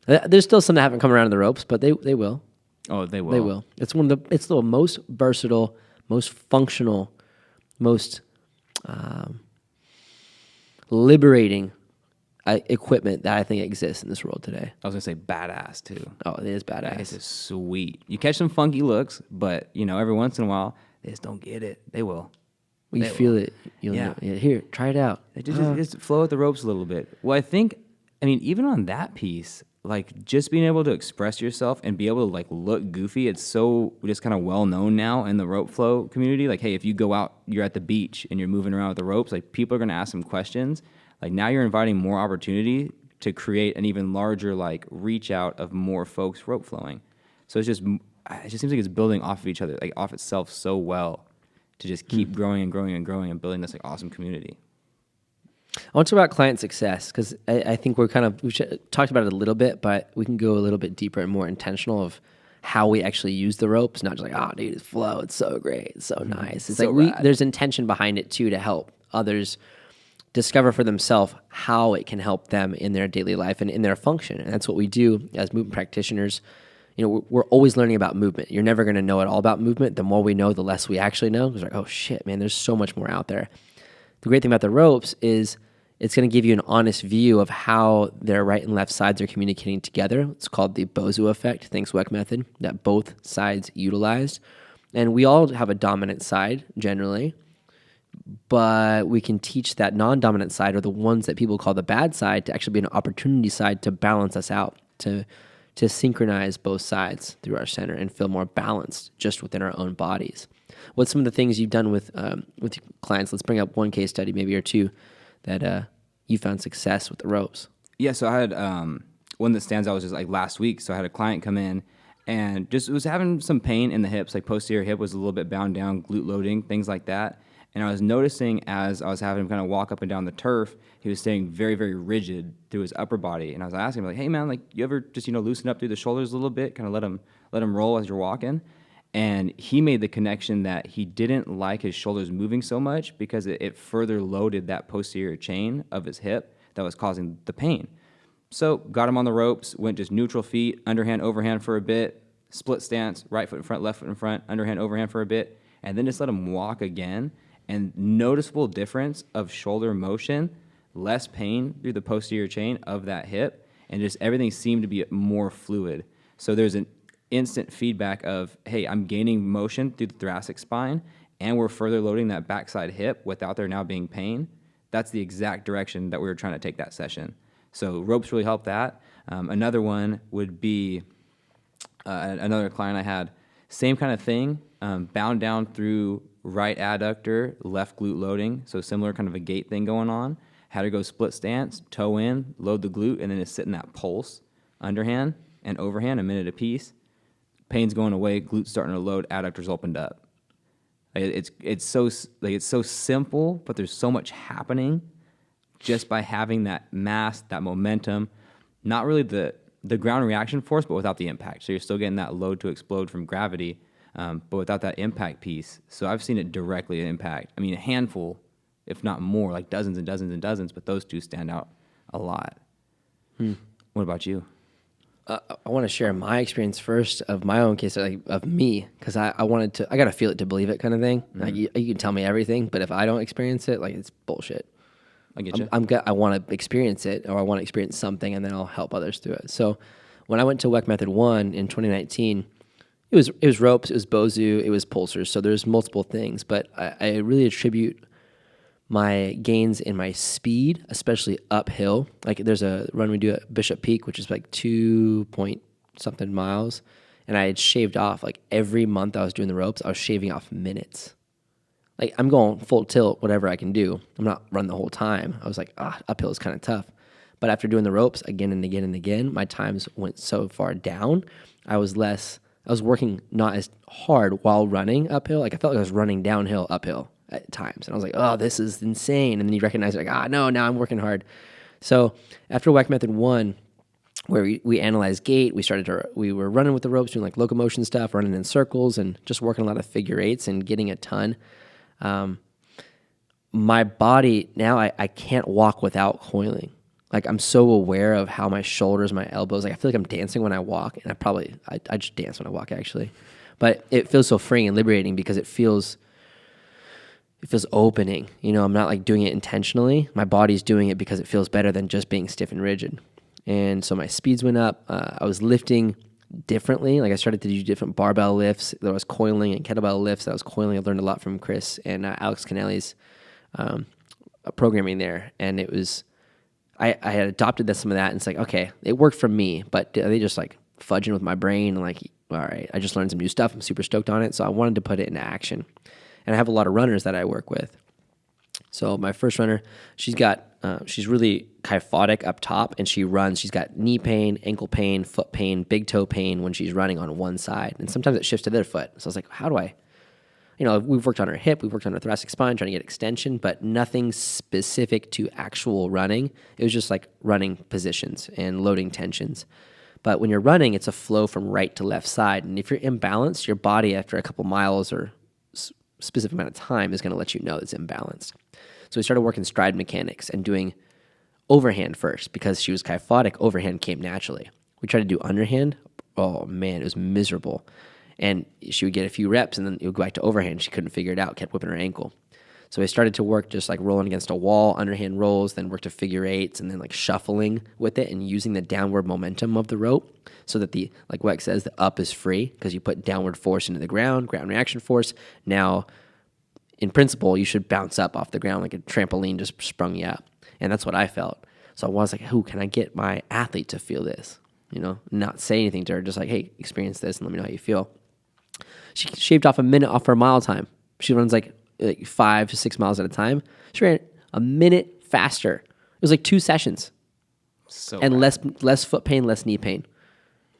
Yeah. There's still some that haven't come around to the ropes, but they will. Oh, they will. They will. It's the most versatile, most functional, most liberating equipment that I think exists in this world today. I was going to say badass, too. Oh, it is badass. This is sweet. You catch some funky looks, but, every once in a while, they just don't get it. They will. You feel it. You'll know. Yeah, here, try it out. Just flow with the ropes a little bit. Well, even on that piece, like just being able to express yourself and be able to like look goofy, it's so just kind of well known now in the rope flow community. Like, hey, if you go out, you're at the beach and you're moving around with the ropes, like people are going to ask some questions. Like now you're inviting more opportunity to create an even larger like reach out of more folks rope flowing. So it just seems like it's building off of each other, like off itself so well to just keep growing and growing and growing and building this like awesome community. I want to talk about client success because I think we talked about it a little bit, but we can go a little bit deeper and more intentional of how we actually use the ropes, not just like, oh, dude, it's flow, it's so great, it's so nice. It's so like there's intention behind it too to help others discover for themselves how it can help them in their daily life and in their function. And that's what we do as movement practitioners. We're always learning about movement. You're never going to know it all about movement. The more we know, the less we actually know. It's like, oh shit, man, there's so much more out there. The great thing about the ropes is it's going to give you an honest view of how their right and left sides are communicating together. It's called the Bozo effect, thanks Weck method, that both sides utilized. And we all have a dominant side generally, but we can teach that non-dominant side, or the ones that people call the bad side, to actually be an opportunity side to balance us out, to synchronize both sides through our center and feel more balanced just within our own bodies. What's some of the things you've done with clients? Let's bring up one case study, maybe or two, that you found success with the ropes. Yeah, so I had one that stands out was just like last week. So I had a client come in and just was having some pain in the hips, like posterior hip was a little bit bound down, glute loading, things like that. And I was noticing as I was having him kind of walk up and down the turf, he was staying very, very rigid through his upper body. And I was asking him, like, hey, man, like, you ever just, loosen up through the shoulders a little bit, kind of let him roll as you're walking? And he made the connection that he didn't like his shoulders moving so much because it further loaded that posterior chain of his hip that was causing the pain. So got him on the ropes, went just neutral feet, underhand, overhand for a bit, split stance, right foot in front, left foot in front, underhand, overhand for a bit, and then just let him walk again. And noticeable difference of shoulder motion, less pain through the posterior chain of that hip, and just everything seemed to be more fluid. So there's an instant feedback of, hey, I'm gaining motion through the thoracic spine, and we're further loading that backside hip without there now being pain. That's the exact direction that we were trying to take that session. So ropes really help that. Another one would be another client I had, same kind of thing, bound down through right adductor, left glute loading, so similar kind of a gait thing going on. Had her go split stance, toe in, load the glute, and then just sit in that pulse, underhand and overhand, a minute apiece. Pain's going away, glutes starting to load, adductors opened up. It's so simple, but there's so much happening just by having that mass, that momentum, not really the ground reaction force, but without the impact. So you're still getting that load to explode from gravity, but without that impact piece. So I've seen it directly impact. I mean, a handful, if not more, like dozens and dozens and dozens, but those two stand out a lot. What about you? I want to share my experience first of my own case, like of me, because I got to feel it to believe it kind of thing. Like you can tell me everything, but if I don't experience it, like it's bullshit. I get you. I want to experience it, or I want to experience something, and then I'll help others through it. So when I went to WEC Method 1 in 2019, it was ropes, it was Bozu, it was pulsers. So there's multiple things, but I really attribute my gains in my speed, especially uphill. Like there's a run we do at Bishop Peak, which is like 2 point something miles. And I had shaved off, like every month I was doing the ropes, I was shaving off minutes. Like I'm going full tilt, whatever I can do. I'm not running the whole time. I was like, uphill is kind of tough. But after doing the ropes again and again and again, my times went so far down. I was working not as hard while running uphill. Like I felt like I was running downhill uphill at times. And I was like, oh, this is insane. And then you recognize it, like, no, now I'm working hard. So after WEC Method 1, where we analyzed gait, we were running with the ropes, doing like locomotion stuff, running in circles and just working a lot of figure eights and getting a ton. My body, now I can't walk without coiling. Like I'm so aware of how my shoulders, my elbows, like I feel like I'm dancing when I walk, and I just dance when I walk actually. But it feels so freeing and liberating because it feels opening. You know, I'm not like doing it intentionally. My body's doing it because it feels better than just being stiff and rigid. And so my speeds went up. I was lifting differently. Like I started to do different barbell lifts. There was coiling and kettlebell lifts. I was coiling. I learned a lot from Chris and Alex Canelli's programming there. And it was, I had adopted some of that, and it's like, okay, it worked for me, but they just like fudging with my brain. And like, all right, I just learned some new stuff. I'm super stoked on it. So I wanted to put it into action. And I have a lot of runners that I work with. So my first runner, she's really kyphotic up top, and she runs. She's got knee pain, ankle pain, foot pain, big toe pain when she's running on one side. And sometimes it shifts to the other foot. So I was like, how do I, we've worked on her hip, we've worked on her thoracic spine, trying to get extension, but nothing specific to actual running. It was just like running positions and loading tensions. But when you're running, it's a flow from right to left side. And if you're imbalanced, your body after a couple miles or specific amount of time is going to let you know it's imbalanced. So we started working stride mechanics and doing overhand first because she was kyphotic. Overhand came naturally. We tried to do underhand. Oh man, it was miserable. And she would get a few reps and then it would go back to overhand. She couldn't figure it out, kept whipping her ankle. So I started to work just like rolling against a wall, underhand rolls, then work to figure eights, and then like shuffling with it and using the downward momentum of the rope so that like Weck says, the up is free because you put downward force into the ground reaction force. Now, in principle, you should bounce up off the ground like a trampoline just sprung you up. And that's what I felt. So I was like, can I get my athlete to feel this? Not say anything to her, just like, hey, experience this and let me know how you feel. She shaved off a minute off her mile time. She runs like 5 to 6 miles at a time. She ran a minute faster. It was like 2 sessions. And less foot pain, less knee pain.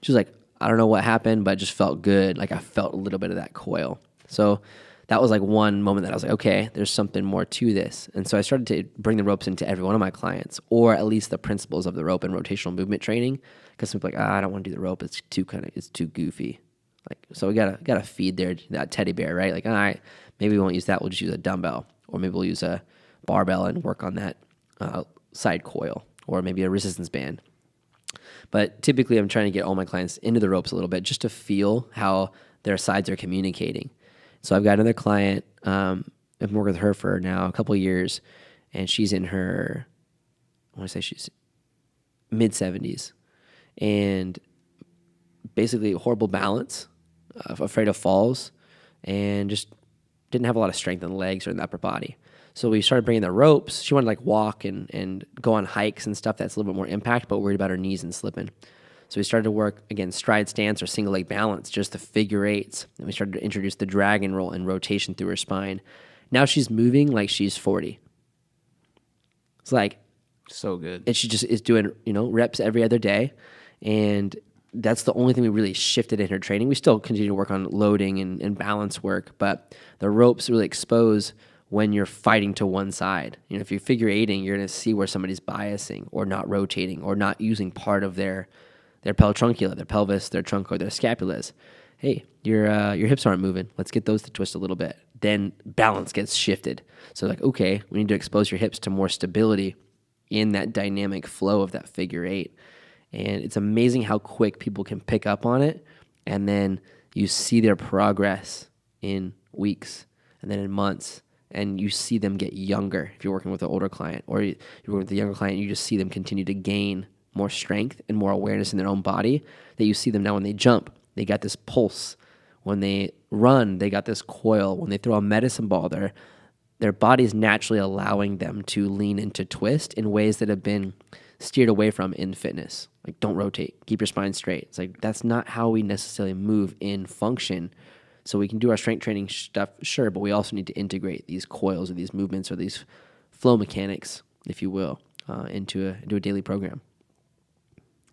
She was like, I don't know what happened, but it just felt good. Like I felt a little bit of that coil. So that was like one moment that I was like, okay, there's something more to this. And so I started to bring the ropes into every one of my clients, or at least the principles of the rope and rotational movement training. Because some people are like, I don't want to do the rope. It's too goofy. Like, so we gotta feed that teddy bear, right? Like, all right, maybe we won't use that. We'll just use a dumbbell, or maybe we'll use a barbell and work on that side coil, or maybe a resistance band. But typically, I'm trying to get all my clients into the ropes a little bit just to feel how their sides are communicating. So I've got another client. I've been working with her for now a couple of years, and she's in her, I want to say she's mid-70s, and basically horrible balance, afraid of falls, and just didn't have a lot of strength in the legs or in the upper body. So we started bringing the ropes. She wanted to like walk and go on hikes and stuff that's a little bit more impact, but worried about her knees and slipping. So we started to work, again, stride stance or single leg balance, just the figure eights. And we started to introduce the dragon roll and rotation through her spine. Now she's moving like she's 40. It's like, So good. and she just is doing, reps every other day. And that's the only thing we really shifted in her training. We still continue to work on loading and balance work, but the ropes really expose when you're fighting to one side. If you're figure eighting, you're going to see where somebody's biasing or not rotating or not using part of their pelotruncula, their pelvis, their trunk, or their scapulas. Hey, your hips aren't moving. Let's get those to twist a little bit. Then balance gets shifted. So like, okay, we need to expose your hips to more stability in that dynamic flow of that figure eight. And it's amazing how quick people can pick up on it. And then you see their progress in weeks and then in months. And you see them get younger if you're working with an older client, or you're working with a younger client, you just see them continue to gain more strength and more awareness in their own body, that you see them now when they jump, they got this pulse. When they run, they got this coil. When they throw a medicine ball, their body's naturally allowing them to lean into twist in ways that have been steered away from in fitness. Like, don't rotate, keep your spine straight. It's like, that's not how we necessarily move in function. So we can do our strength training stuff, sure, but we also need to integrate these coils or these movements or these flow mechanics, if you will, into a daily program.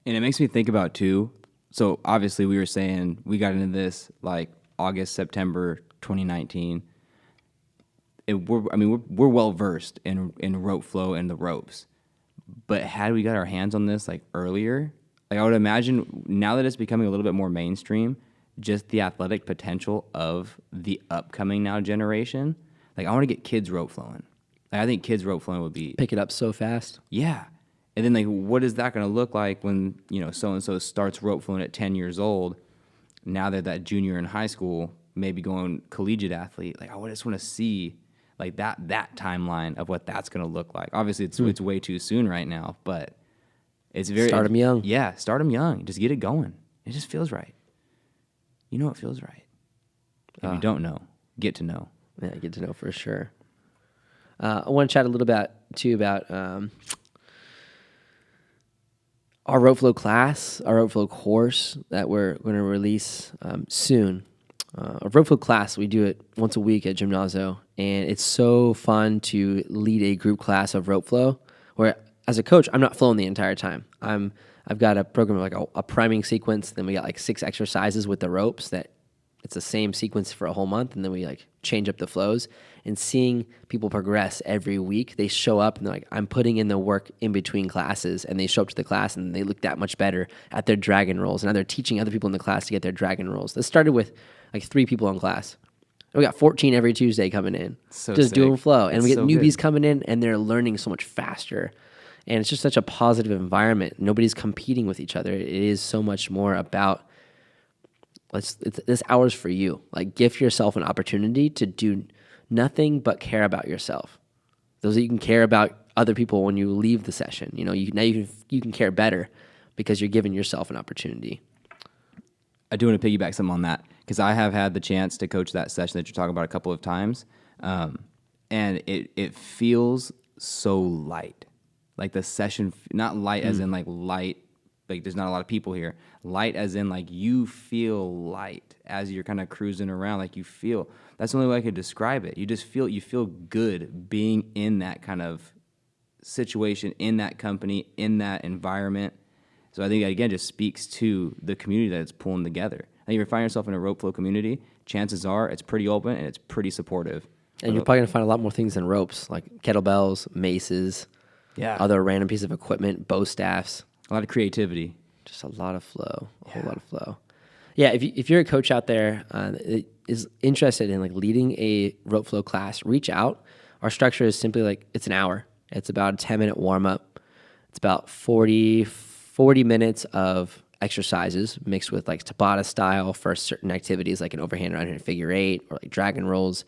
And it makes me think about too. So obviously we were saying we got into this like August, September 2019. We're well versed in rope flow and the ropes. But had we got our hands on this like earlier, like I would imagine now that it's becoming a little bit more mainstream, just the athletic potential of the upcoming now generation. Like I want to get kids rope flowing. Like, I think kids rope flowing would be Pick it up so fast. Yeah. And then, like, what is that going to look like when, so-and-so starts rope flowing at 10 years old? Now they're that junior in high school, maybe going collegiate athlete. Like, I just want to see, like, that timeline of what that's going to look like. Obviously, it's way too soon right now, but it's very... Start them young. Yeah, start them young. Just get it going. It just feels right. You know it feels right. If you don't know, get to know. Yeah, get to know for sure. I want to chat a little bit, too, about... our rope flow class, our rope flow course that we're going to release soon. Our rope flow class, we do it once a week at Gymnazo, and it's so fun to lead a group class of rope flow where, as a coach, I'm not flowing the entire time. I've got a program like a priming sequence, then we got like 6 exercises with the ropes that it's the same sequence for a whole month, and then we like change up the flows. And seeing people progress every week, they show up and they're like, I'm putting in the work in between classes, and they show up to the class and they look that much better at their dragon rolls. And now they're teaching other people in the class to get their dragon rolls. This started with like 3 people in class. We got 14 every Tuesday coming in, so just sick. doing flow. And It's we get so newbies good. coming in, and they're learning so much faster. And it's just such a positive environment. Nobody's competing with each other. It is so much more about, this hour's for you. Like, give yourself an opportunity to do nothing but care about yourself. Those that you can care about other people when you leave the session. Now you can care better because you're giving yourself an opportunity. I do want to piggyback some on that because I have had the chance to coach that session that you're talking about a couple of times, and it feels so light. Like the session, not light as in like light, like there's not a lot of people here. Light as in like you feel light as you're kind of cruising around. Like you feel, that's the only way I could describe it. You feel good being in that kind of situation, in that company, in that environment. So I think that, again, just speaks to the community that it's pulling together. And if you find yourself in a rope flow community, chances are it's pretty open and it's pretty supportive. And you're probably going to find a lot more things than ropes, like kettlebells, maces, other random pieces of equipment, bow staffs. A lot of creativity. Just a lot of flow, a whole lot of flow. Yeah, if you're a coach out there that is interested in like leading a rope flow class, reach out. Our structure is simply like, it's an hour. It's about a 10-minute warm-up. It's about 40 minutes of exercises mixed with like Tabata style for certain activities like an overhand or underhand figure eight or like dragon rolls.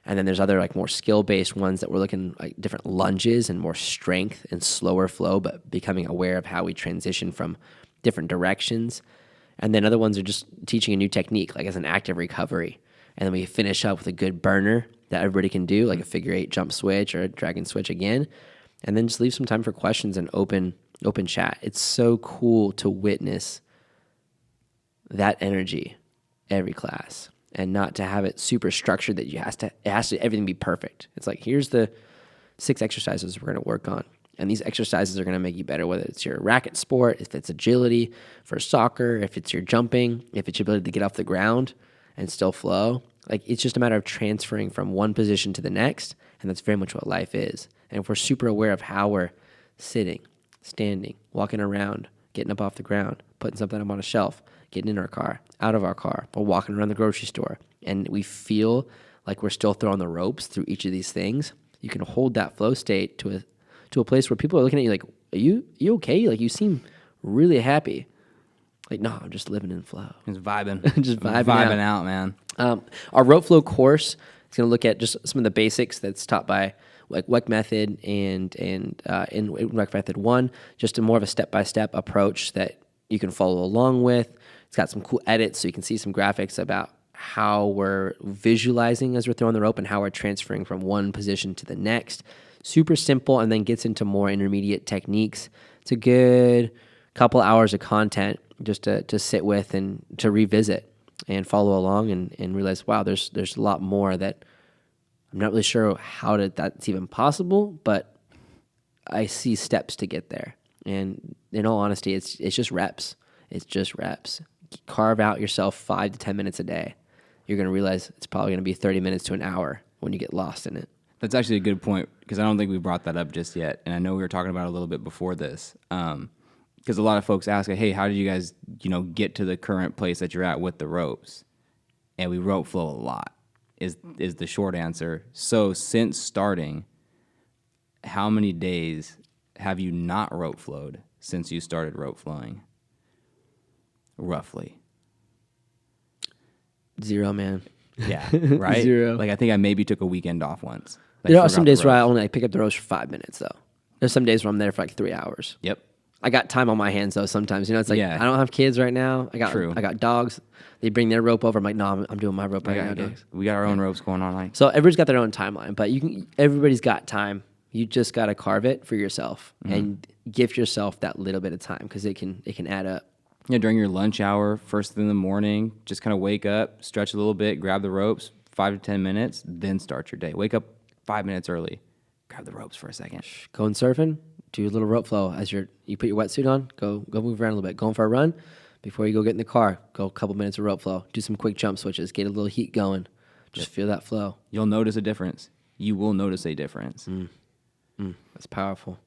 And then there's other like more skill-based ones that we're looking like different lunges and more strength and slower flow, but becoming aware of how we transition from different directions. And then other ones are just teaching a new technique, like as an active recovery. And then we finish up with a good burner that everybody can do, like a figure 8 jump switch or a dragon switch again, and then just leave some time for questions and open chat. It's so cool to witness that energy every class, and not to have it super structured that it has to everything be perfect. It's like, here's the 6 exercises we're going to work on, and these exercises are going to make you better, whether it's your racket sport, if it's agility for soccer, if it's your jumping, if it's your ability to get off the ground and still flow. Like, it's just a matter of transferring from one position to the next, and that's very much what life is. And if we're super aware of how we're sitting, standing, walking around, getting up off the ground, putting something up on a shelf, getting in our car, out of our car, or walking around the grocery store, and we feel like we're still throwing the ropes through each of these things, you can hold that flow state to a place where people are looking at you like, are you okay? Like, you seem really happy. Like, no, I'm just living in flow. Just vibing. Just vibing out, man. Our rope flow course is going to look at just some of the basics that's taught by like WEC method and in WEC method 1, just a more of a step-by-step approach that you can follow along with. It's got some cool edits, so you can see some graphics about how we're visualizing as we're throwing the rope and how we're transferring from one position to the next. Super simple, and then gets into more intermediate techniques. It's a good couple hours of content just to sit with and to revisit and follow along and realize, wow, there's a lot more that I'm not really sure how that's even possible, but I see steps to get there. And in all honesty, it's just reps. It's just reps. Carve out yourself 5 to 10 minutes a day. You're going to realize it's probably going to be 30 minutes to an hour when you get lost in it. That's actually a good point, because I don't think we brought that up just yet. And I know we were talking about it a little bit before this. Because a lot of folks ask, hey, how did you guys, get to the current place that you're at with the ropes? And we rope flow a lot, is the short answer. So since starting, how many days have you not rope flowed since you started rope flowing? Roughly. 0, man. Yeah, right? 0. Like, I think I maybe took a weekend off once. There are some days where I only pick up the ropes for 5 minutes, though. There's some days where I'm there for like 3 hours. Yep. I got time on my hands, though, sometimes. It's like, Yeah. I don't have kids right now. I True. got dogs. They bring their rope over. I'm like, no, I'm doing my rope right now, dogs. We got our own ropes going on. Like, So everybody's got their own timeline, but everybody's got time. You just got to carve it for yourself and gift yourself that little bit of time, because it can add up. yeah, during your lunch hour, first thing in the morning, just kind of wake up, stretch a little bit, grab the ropes, 5 to 10 minutes, then start your day. Wake up 5 minutes early, grab the ropes for a second. Going surfing, do a little rope flow as you put your wetsuit on. Go move around a little bit. Going for a run before you go get in the car. Go a couple minutes of rope flow. Do some quick jump switches. Get a little heat going. Just feel that flow. You'll notice a difference. You will notice a difference. That's powerful.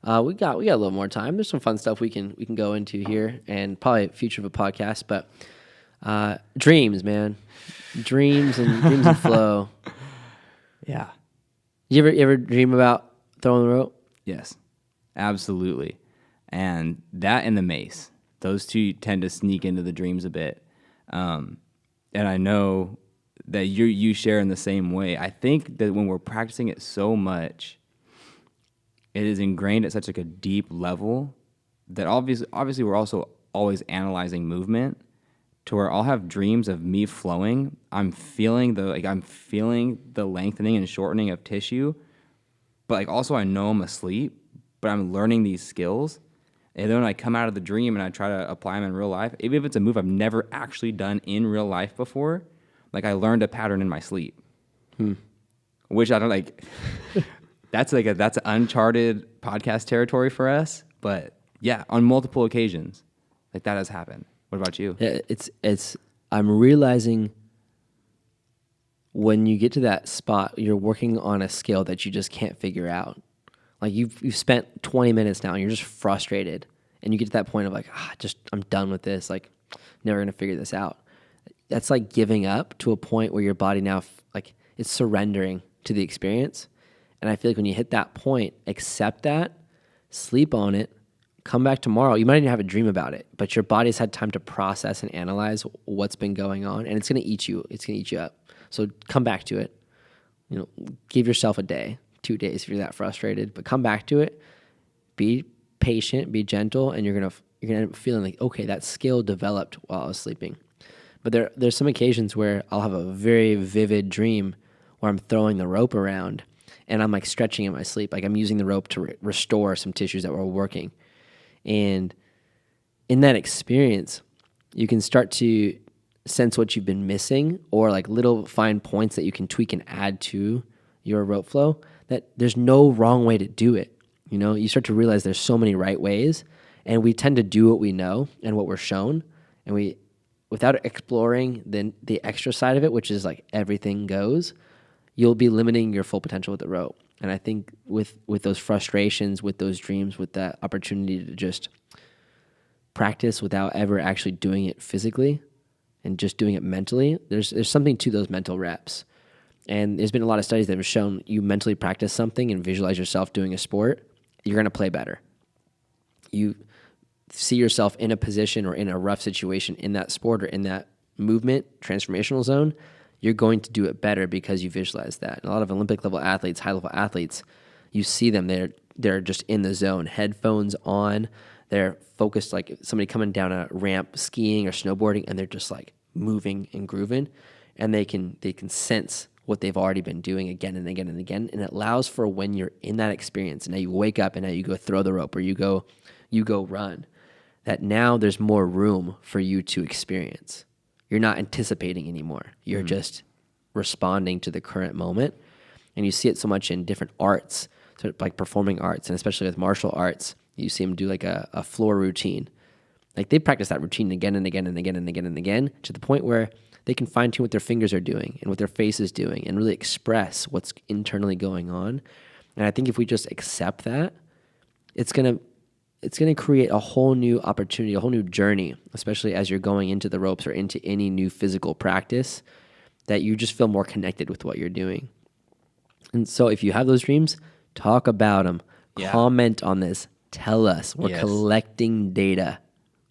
We got a little more time. There's some fun stuff we can go into here, and probably future of a podcast. But dreams, man, dreams and flow. Yeah. You ever dream about throwing the rope? Yes, absolutely. And that and the mace, those two tend to sneak into the dreams a bit. And I know that you share in the same way. I think that when we're practicing it so much, it is ingrained at such like a deep level that obviously we're also always analyzing movement, to where I'll have dreams of me flowing. I'm feeling the lengthening and shortening of tissue, but like also I know I'm asleep, but I'm learning these skills. And then when I come out of the dream and I try to apply them in real life, even if it's a move I've never actually done in real life before, like I learned a pattern in my sleep, which I don't like. That's uncharted podcast territory for us. But yeah, on multiple occasions, like that has happened. What about you? Yeah, I'm realizing when you get to that spot, you're working on a skill that you just can't figure out. Like you've spent 20 minutes now and you're just frustrated, and you get to that point of like, I'm done with this. Like, never gonna figure this out. That's like giving up to a point where your body now like it's surrendering to the experience. And I feel like when you hit that point, accept that, sleep on it, come back tomorrow. You might even have a dream about it, but your body's had time to process and analyze what's been going on, and it's going to eat you. It's going to eat you up. So come back to it. Give yourself a day, 2 days if you're that frustrated, but come back to it. Be patient, be gentle, and you're gonna end up feeling like, okay, that skill developed while I was sleeping. But there's some occasions where I'll have a very vivid dream where I'm throwing the rope around and I'm like stretching in my sleep. Like I'm using the rope to restore some tissues that were working. And in that experience, you can start to sense what you've been missing, or like little fine points that you can tweak and add to your rope flow, that there's no wrong way to do it. You start to realize there's so many right ways, and we tend to do what we know and what we're shown, and we, without exploring the extra side of it, which is like everything goes, you'll be limiting your full potential with the rope. And I think with those frustrations, with those dreams, with that opportunity to just practice without ever actually doing it physically and just doing it mentally, there's something to those mental reps. And there's been a lot of studies that have shown you mentally practice something and visualize yourself doing a sport, you're going to play better. You see yourself in a position or in a rough situation in that sport or in that movement, transformational zone, you're going to do it better because you visualize that. And a lot of Olympic level athletes, high level athletes, you see them, they're just in the zone, headphones on, they're focused like somebody coming down a ramp skiing or snowboarding, and they're just like moving and grooving, and they can sense what they've already been doing again and again and again. And it allows for when you're in that experience and now you wake up and now you go throw the rope or you go run, that now there's more room for you to experience. You're not anticipating anymore. You're just responding to the current moment. And you see it so much in different arts, so like performing arts, and especially with martial arts. You see them do like a floor routine. Like they practice that routine again and again and again and again and again, to the point where they can fine tune what their fingers are doing and what their face is doing and really express what's internally going on. And I think if we just accept that, it's gonna create a whole new opportunity, a whole new journey, especially as you're going into the ropes or into any new physical practice, that you just feel more connected with what you're doing. And so if you have those dreams, talk about them, comment on this, tell us. We're collecting data.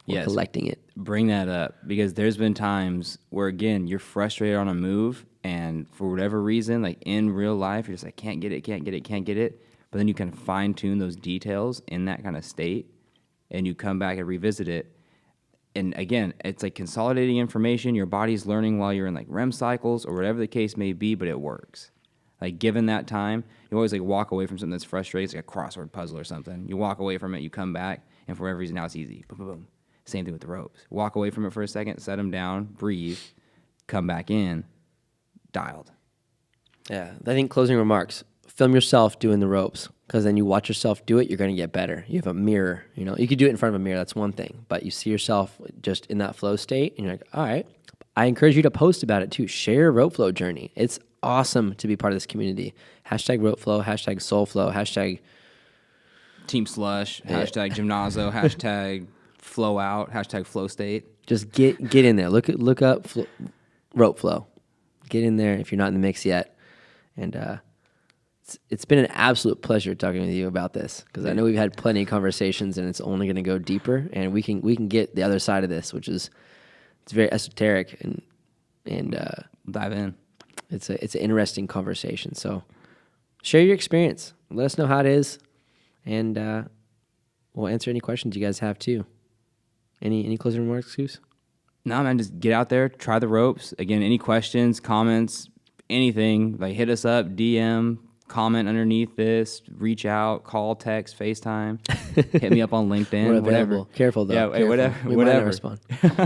We're collecting it. Bring that up, because there's been times where, again, you're frustrated on a move, and for whatever reason, like in real life, you're just like, can't get it. But then you can fine tune those details in that kind of state, and you come back and revisit it. And again, it's like consolidating information. Your body's learning while you're in like REM cycles or whatever the case may be, but it works. Like given that time, you always like walk away from something that's frustrating. It's like a crossword puzzle or something. You walk away from it, you come back, and for whatever reason, now it's easy. Boom, boom, boom. Same thing with the ropes. Walk away from it for a second, set them down, breathe, come back in, dialed. Yeah, I think closing remarks. Film yourself doing the ropes, because then you watch yourself do it, you're going to get better. You have a mirror, you could do it in front of a mirror, that's one thing, but you see yourself just in that flow state, and you're like, all right. I encourage you to post about it too. Share your rope flow journey. It's awesome to be part of this community. # rope flow, # soul flow, # Team Slush, # Gymnazo, # flow out, # flow state. Just get in there. Look up rope flow. Get in there if you're not in the mix yet. And it's been an absolute pleasure talking with you about this, because I know we've had plenty of conversations, and it's only going to go deeper, and we can get the other side of this, which is it's very esoteric and dive in. It's an interesting conversation. So share your experience. Let us know how it is, and we'll answer any questions you guys have too. Any closing remarks, Goose? No, man, just get out there, try the ropes. Again, any questions, comments, anything, like hit us up, DM, comment underneath this, reach out, call, text, FaceTime, hit me up on LinkedIn, whatever. Careful though. Yeah, careful. whatever. Might not respond.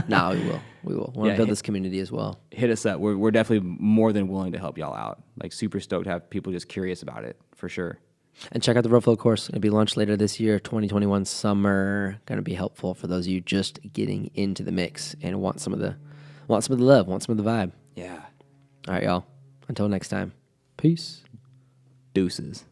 No, we will. We want to build this community as well. Hit us up. We're definitely more than willing to help y'all out. Like super stoked to have people just curious about it, for sure. And check out the Rope Flow course. It'll be launched later this year, 2021 summer. Going to be helpful for those of you just getting into the mix and want some of the love, want some of the vibe. Yeah. All right, y'all. Until next time. Peace. Deuces.